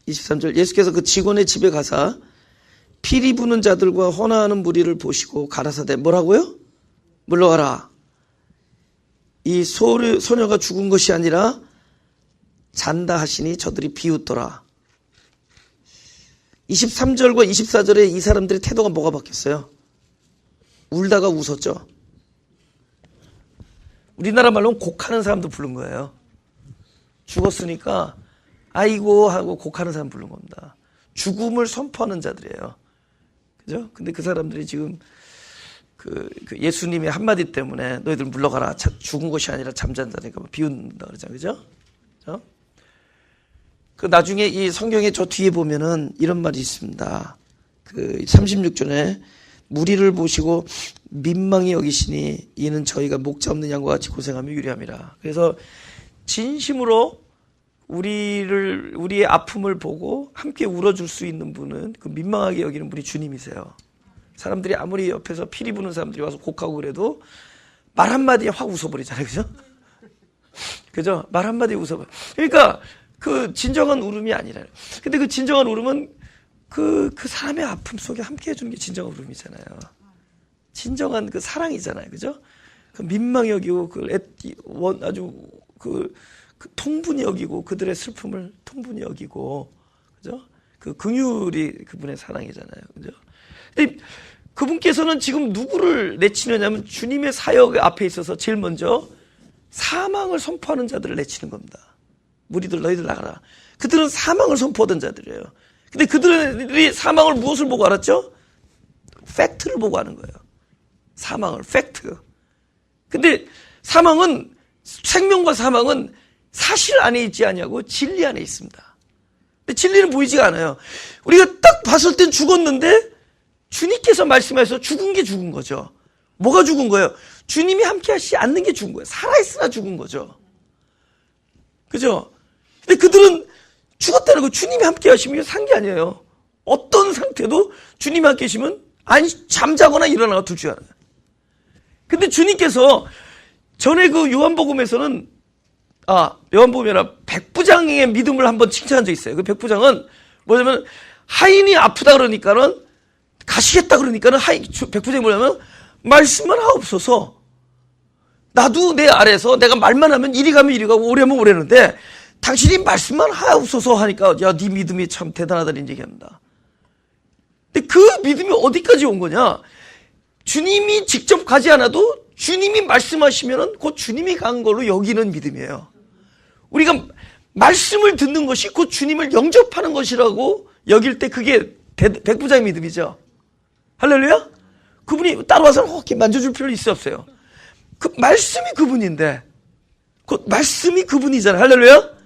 S1: 23절, 예수께서 그 직원의 집에 가사 피리 부는 자들과 헌화하는 무리를 보시고 가라사대 뭐라고요? 물러가라. 이 소녀가 죽은 것이 아니라 잔다 하시니 저들이 비웃더라. 23절과 24절에 이 사람들의 태도가 뭐가 바뀌었어요? 울다가 웃었죠. 우리나라 말로는 곡하는 사람도 부른 거예요. 죽었으니까 아이고 하고 곡하는 사람 부른 겁니다. 죽음을 선포하는 자들이에요. 그죠? 근데 그 사람들이 지금 그 예수님의 한마디 때문에 너희들 물러가라. 죽은 것이 아니라 잠잔다니까 비웃는다 그러잖아요. 그죠? 그죠? 그 나중에 이 성경에 저 뒤에 보면은 이런 말이 있습니다. 그 36절에 무리를 보시고 민망히 여기시니 이는 저희가 목자 없는 양과 같이 고생하며 유리함이라. 그래서 진심으로 우리의 아픔을 보고 함께 울어줄 수 있는 분은 그 민망하게 여기는 분이 주님이세요. 사람들이 아무리 옆에서 피리 부는 사람들이 와서 곡하고 그래도 말 한마디에 확 웃어버리잖아요. 그죠? 그죠? 말 한마디에 웃어버려. 그러니까 그 진정한 울음이 아니라. 근데 그 진정한 울음은 그 사람의 아픔 속에 함께 해주는 게 진정한 울음이잖아요. 진정한 그 사랑이잖아요. 그죠? 그 민망히 여기고, 아주 그 통분히 여기고, 그들의 슬픔을 통분히 여기고, 그죠? 그 긍휼이 그분의 사랑이잖아요. 그죠? 근데 그분께서는 지금 누구를 내치느냐면 주님의 사역 앞에 있어서 제일 먼저 사망을 선포하는 자들을 내치는 겁니다. 무리들 너희들 나가라. 그들은 사망을 선포하던 자들이에요. 근데 그들이 사망을 무엇을 보고 알았죠? 팩트를 보고 아는 거예요. 사망을, 팩트. 근데 생명과 사망은 사실 안에 있지 않냐고 진리 안에 있습니다. 근데 진리는 보이지가 않아요. 우리가 딱 봤을 땐 죽었는데 주님께서 말씀하셔서 죽은 게 죽은 거죠. 뭐가 죽은 거예요? 주님이 함께 하시지 않는 게 죽은 거예요. 살아있으나 죽은 거죠. 그죠? 근데 그들은 죽었다는 거 주님이 함께 하시면 산 게 아니에요. 어떤 상태도 주님이 함께 하시면 잠자거나 일어나거나 둘 줄 알아요. 근데 주님께서 전에 그 요한복음에서는 요한복음이라 백부장의 믿음을 한번 칭찬한 적이 있어요. 그 백부장은 뭐냐면 하인이 아프다 그러니까는 가시겠다 그러니까는 백부장이 뭐냐면 말씀만 하옵소서. 나도 내 아래서 내가 말만 하면 이리 가면 이리 가고 오래면 오래는데 당신이 말씀만 하옵소서 하니까 야, 네 믿음이 참 대단하다는 얘기합니다. 근데 그 믿음이 어디까지 온 거냐? 주님이 직접 가지 않아도 주님이 말씀하시면은 곧 주님이 간 걸로 여기는 믿음이에요. 우리가 말씀을 듣는 것이 곧 주님을 영접하는 것이라고 여길 때 그게 백부장의 믿음이죠. 할렐루야? 그분이 따라와서 이렇게 만져줄 필요 있어 없어요? 그 말씀이 그분인데, 그 말씀이 그분이잖아요. 할렐루야?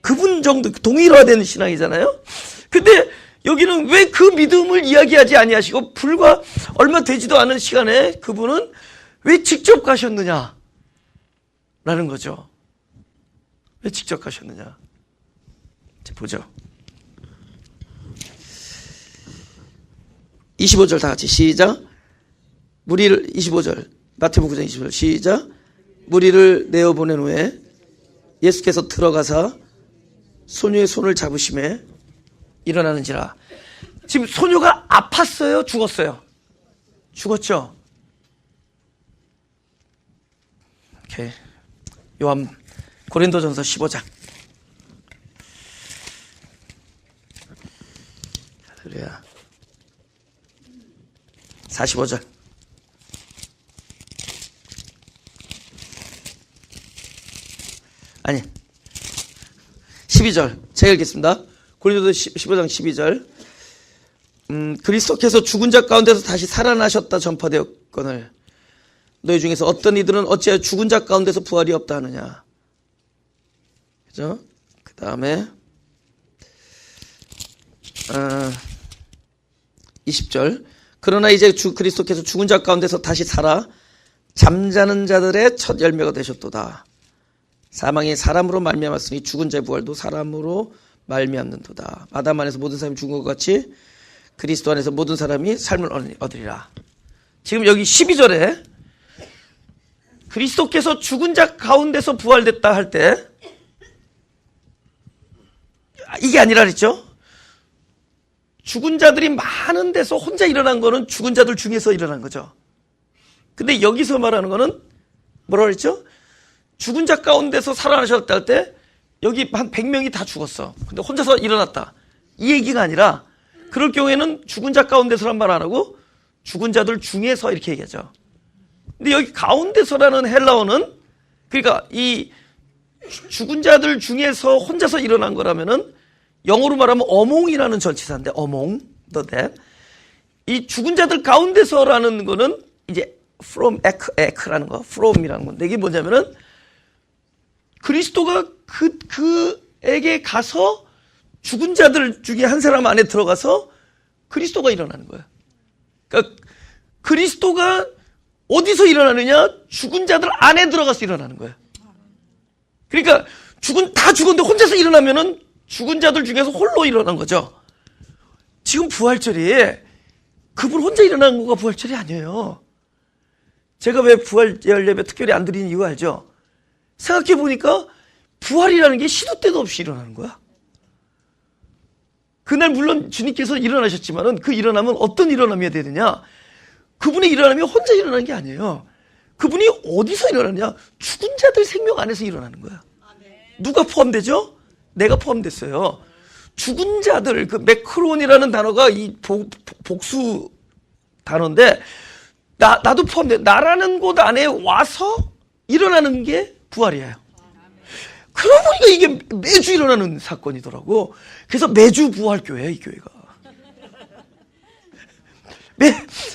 S1: 그분 정도 동일화되는 신앙이잖아요. 근데 여기는 왜 그 믿음을 이야기하지 아니하시고 불과 얼마 되지도 않은 시간에 그분은 왜 직접 가셨느냐? 라는 거죠. 왜 직접 가셨느냐? 이제 보죠. 25절 다 같이 시작. 무리를 25절 마태복음 9장 25절 시작. 무리를 내어보낸 후에 예수께서 들어가사 소녀의 손을 잡으심에 일어나는지라. 지금 소녀가 아팠어요? 죽었어요? 죽었죠? 오케이. 고린도전서 15장. 할렐루야. 45절. 아니 12절 제가 읽겠습니다. 고린도서 15장 12절. 그리스도께서 죽은 자 가운데서 다시 살아나셨다 전파되었거늘 너희 중에서 어떤 이들은 어찌하여 죽은 자 가운데서 부활이 없다 하느냐. 그죠? 그 다음에 20절. 그러나 이제 그리스도께서 죽은 자 가운데서 다시 살아 잠자는 자들의 첫 열매가 되셨도다. 사망이 사람으로 말미암았으니 죽은 자의 부활도 사람으로 말미암는도다. 아담 안에서 모든 사람이 죽은 것 같이 그리스도 안에서 모든 사람이 삶을 얻으리라. 지금 여기 12절에 그리스도께서 죽은 자 가운데서 부활됐다 할 때 이게 아니라 그랬죠. 죽은 자들이 많은 데서 혼자 일어난 거는 죽은 자들 중에서 일어난 거죠. 근데 여기서 말하는 거는 뭐라고 그랬죠? 죽은 자 가운데서 살아나셨다 할 때 여기 한 100명이 다 죽었어. 근데 혼자서 일어났다. 이 얘기가 아니라 그럴 경우에는 죽은 자 가운데서란 말 안 하고 죽은 자들 중에서 이렇게 얘기하죠. 근데 여기 가운데서라는 헬라어는 그러니까 이 죽은 자들 중에서 혼자서 일어난 거라면은 영어로 말하면 어몽이라는 전치사인데 어몽, the dead. 이 죽은 자들 가운데서라는 거는 이제 from ek라는 거, from이라는 건데 이게 뭐냐면은 그리스도가 그에게 가서 죽은 자들 중에 한 사람 안에 들어가서 그리스도가 일어나는 거예요. 그러니까 그리스도가 어디서 일어나느냐? 죽은 자들 안에 들어가서 일어나는 거예요. 그러니까 다 죽었는데 혼자서 일어나면은 죽은 자들 중에서 홀로 일어난 거죠. 지금 부활절이 그분 혼자 일어난 거가 부활절이 아니에요. 제가 왜 부활절 예배 특별히 안 드리는 이유 알죠? 생각해 보니까 부활이라는 게 시도 때도 없이 일어나는 거야. 그날 물론 주님께서 일어나셨지만은 그 일어남은 어떤 일어남이어야 되느냐? 그분의 일어남이 혼자 일어나는 게 아니에요. 그분이 어디서 일어나느냐? 죽은 자들 생명 안에서 일어나는 거야. 누가 포함되죠? 내가 포함됐어요. 죽은 자들, 그 매크론이라는 단어가 이 복수 단어인데, 나도 포함돼. 나라는 곳 안에 와서 일어나는 게 부활이에요. 그러고 보니까 이게 매주 일어나는 사건이더라고. 그래서 매주 부활교회야, 이 교회가.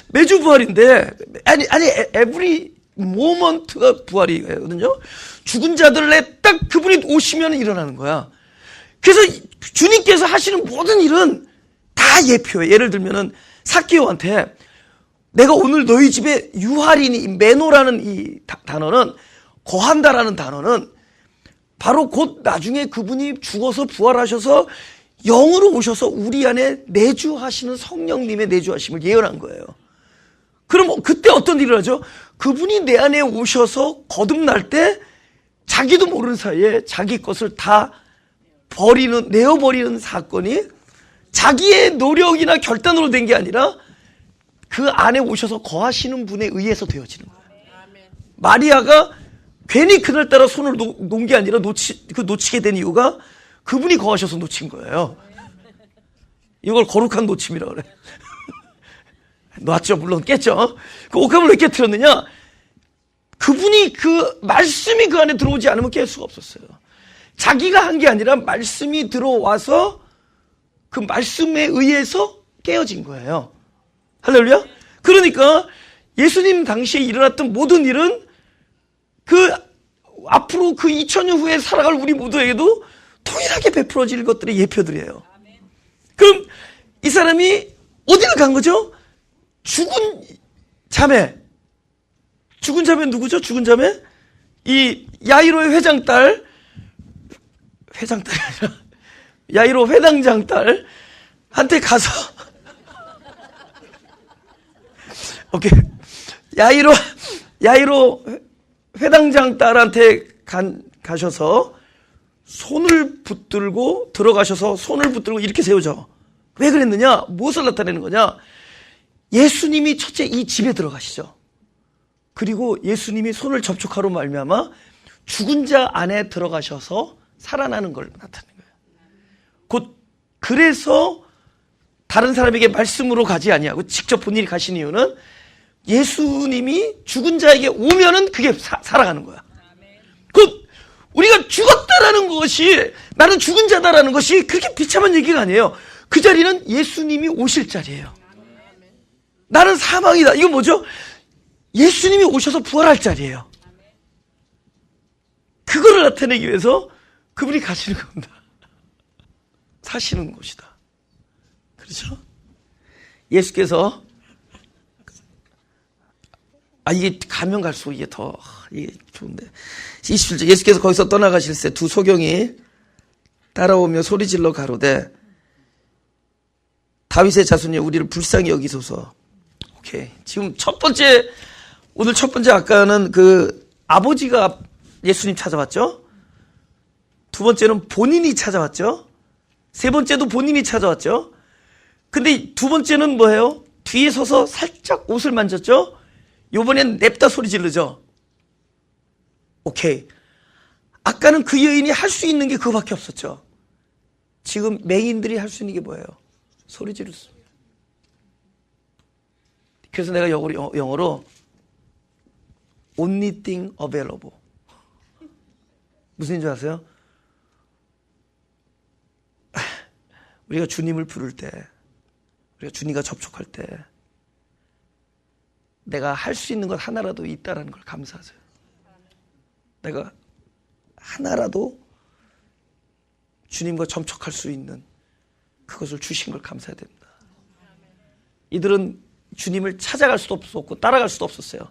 S1: 매주 부활인데, 아니, every moment가 부활이거든요. 죽은 자들에 딱 그분이 오시면 일어나는 거야. 그래서 주님께서 하시는 모든 일은 다 예표예요. 예를 들면은 삭개오한테 내가 오늘 너희 집에 유할이니, 매노라는 이 단어는, 거한다라는 단어는 바로 곧 나중에 그분이 죽어서 부활하셔서 영으로 오셔서 우리 안에 내주하시는 성령님의 내주하심을 예언한 거예요. 그럼 그때 어떤 일을 하죠? 그분이 내 안에 오셔서 거듭날 때 자기도 모르는 사이에 자기 것을 다 내어버리는 사건이 자기의 노력이나 결단으로 된 게 아니라 그 안에 오셔서 거하시는 분에 의해서 되어지는 거예요. 마리아가 괜히 그날따라 손을 놓은 게 아니라 놓치게 된 이유가 그분이 거하셔서 놓친 거예요. 이걸 거룩한 놓침이라고 그래. 놨죠. 물론 깼죠. 그 옥합을 왜 깨뜨렸느냐? 그분이 말씀이 그 안에 들어오지 않으면 깰 수가 없었어요. 자기가 한 게 아니라 말씀이 들어와서 그 말씀에 의해서 깨어진 거예요. 할렐루야? 그러니까 예수님 당시에 일어났던 모든 일은 앞으로 2000년 후에 살아갈 우리 모두에게도 동일하게 베풀어질 것들의 예표들이에요. 그럼 이 사람이 어디를 간 거죠? 죽은 자매 누구죠? 죽은 자매? 이 야이로의 회장딸이 아니라 야이로 회당장 딸한테 가서 오케이. 야이로 회당장 딸한테 가셔서 손을 붙들고 들어가셔서 손을 붙들고 이렇게 세우죠. 왜 그랬느냐? 무엇을 나타내는 거냐? 예수님이 첫째 이 집에 들어가시죠. 그리고 예수님이 손을 접촉하러 말미암아 죽은 자 안에 들어가셔서 살아나는 걸 나타내는 거예요. 곧 그래서 다른 사람에게 말씀으로 가지 아니하고 직접 본인이 가신 이유는 예수님이 죽은 자에게 오면은 그게 살아가는 거야. 곧 우리가 죽었다라는 것이, 나는 죽은 자다라는 것이 그렇게 비참한 얘기가 아니에요. 그 자리는 예수님이 오실 자리예요. 나는 사망이다. 이건 뭐죠? 예수님이 오셔서 부활할 자리예요. 그거를 나타내기 위해서 그분이 가시는 겁니다. 사시는 곳이다. 그렇죠? 예수께서 이게 가면 갈수록 이게 좋은데. 27절. 예수께서 거기서 떠나가실새 두 소경이 따라오며 소리질러 가로되 다윗의 자손이 우리를 불쌍히 여기소서. 오케이. 지금 오늘 첫 번째 아까는 아버지가 예수님 찾아왔죠? 두 번째는 본인이 찾아왔죠? 세 번째도 본인이 찾아왔죠? 근데 두 번째는 뭐예요? 뒤에 서서 살짝 옷을 만졌죠? 요번엔 냅다 소리 지르죠? 오케이. 아까는 그 여인이 할 수 있는 게 그거밖에 없었죠? 지금 맹인들이 할 수 있는 게 뭐예요? 소리 지를 수. 그래서 내가 영어로 only thing available. 무슨 줄 아세요? 우리가 주님을 부를 때, 우리가 주님과 접촉할 때 내가 할 수 있는 것 하나라도 있다라는 걸 감사하세요. 내가 하나라도 주님과 접촉할 수 있는 그것을 주신 걸 감사해야 됩니다. 이들은 주님을 찾아갈 수도 없었고 따라갈 수도 없었어요.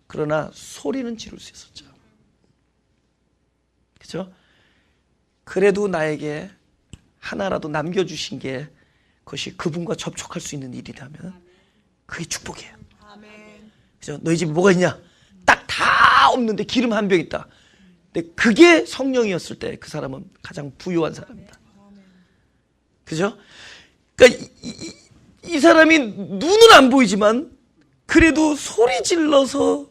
S1: 그러나 소리는 지를 수 있었죠. 그렇죠? 그래도 나에게 하나라도 남겨주신 게 그것이 그분과 접촉할 수 있는 일이라면 그게 축복이에요. 그죠? 너희 집에 뭐가 있냐? 딱 다 없는데 기름 한 병 있다. 근데 그게 성령이었을 때 그 사람은 가장 부유한 사람입니다. 그죠? 그러니까 이 사람이 눈은 안 보이지만 그래도 소리 질러서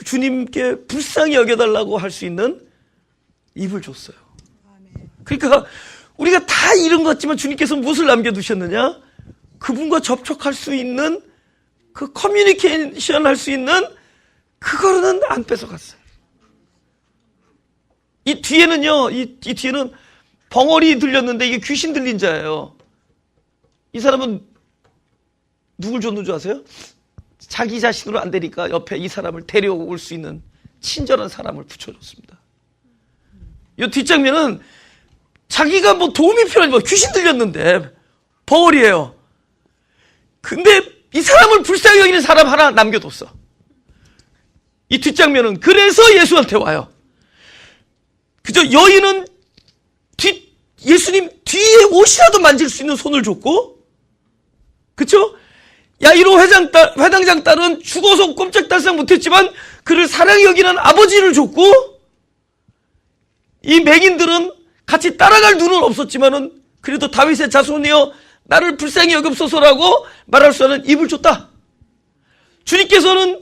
S1: 주님께 불쌍히 여겨달라고 할 수 있는 입을 줬어요. 그러니까 우리가 다 잃은 것 같지만 주님께서 무엇을 남겨두셨느냐? 그분과 접촉할 수 있는, 그 커뮤니케이션 할 수 있는 그거는 안 뺏어갔어요. 이 뒤에는요, 이 뒤에는 벙어리 들렸는데 이게 귀신 들린 자예요. 이 사람은 누굴 줬는 줄 아세요? 자기 자신으로 안 되니까 옆에 이 사람을 데려올 수 있는 친절한 사람을 붙여줬습니다. 이 뒷장면은 자기가 뭐 도움이 필요하지, 뭐 귀신 들렸는데 벙어리예요. 근데 이 사람을 불쌍히 여기는 사람 하나 남겨뒀어. 이 뒷장면은 그래서 예수한테 와요. 그저 여인은 예수님 뒤에 옷이라도 만질 수 있는 손을 줬고, 그쵸? 야이로 회당장 딸은 죽어서 꼼짝달싹 못했지만 그를 사랑히 여기는 아버지를 줬고, 이 맹인들은 같이 따라갈 눈은 없었지만은 그래도 다윗의 자손이여 나를 불쌍히 여깁소서라고 말할 수 있는 입을 줬다. 주님께서는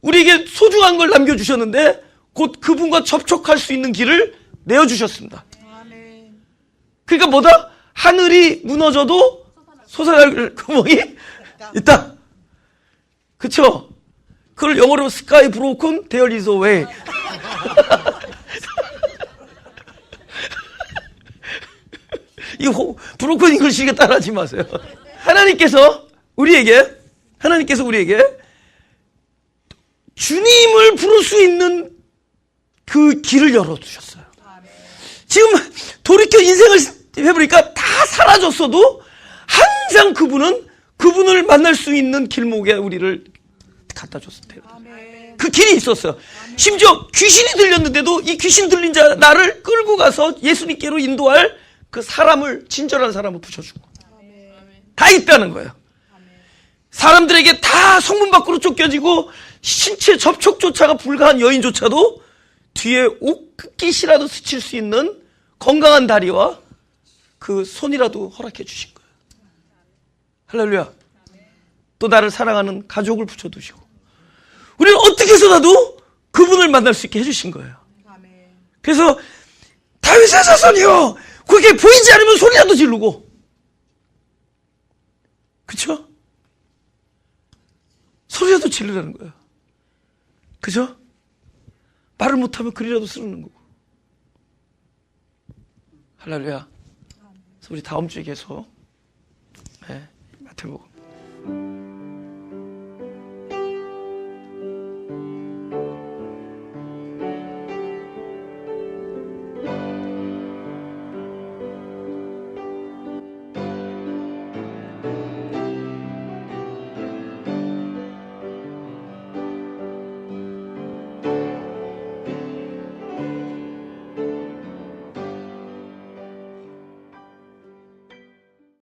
S1: 우리에게 소중한 걸 남겨주셨는데 곧 그분과 접촉할 수 있는 길을 내어주셨습니다. 그러니까 뭐다? 하늘이 무너져도 솟아날 구멍이 있다. 그쵸? 그걸 영어로 sky broken, there is a way. 이거 브로큰 잉글리시게 따라하지 마세요. 하나님께서 우리에게 주님을 부를 수 있는 그 길을 열어두셨어요. 지금 돌이켜 인생을 해보니까 다 사라졌어도 항상 그분을 만날 수 있는 길목에 우리를 갖다 줬어요. 그 길이 있었어요. 심지어 귀신이 들렸는데도 이 귀신 들린 자 나를 끌고 가서 예수님께로 인도할 그 사람을, 친절한 사람을 붙여주고 다 있다는 거예요. 사람들에게 다 성문 밖으로 쫓겨지고 신체 접촉조차가 불가한 여인조차도 뒤에 옷깃이라도 스칠 수 있는 건강한 다리와 그 손이라도 허락해 주신 거예요. 할렐루야. 또 나를 사랑하는 가족을 붙여두시고 우리는 어떻게 해서라도 그분을 만날 수 있게 해주신 거예요. 그래서 다윗의 자손이요, 그게 보이지 않으면 소리라도 지르고, 그쵸? 소리라도 지르라는 거예요. 그죠? 말을 못하면 글이라도 쓰는 거고. 할렐루야. 그래서 우리 다음 주에 계속 마태복음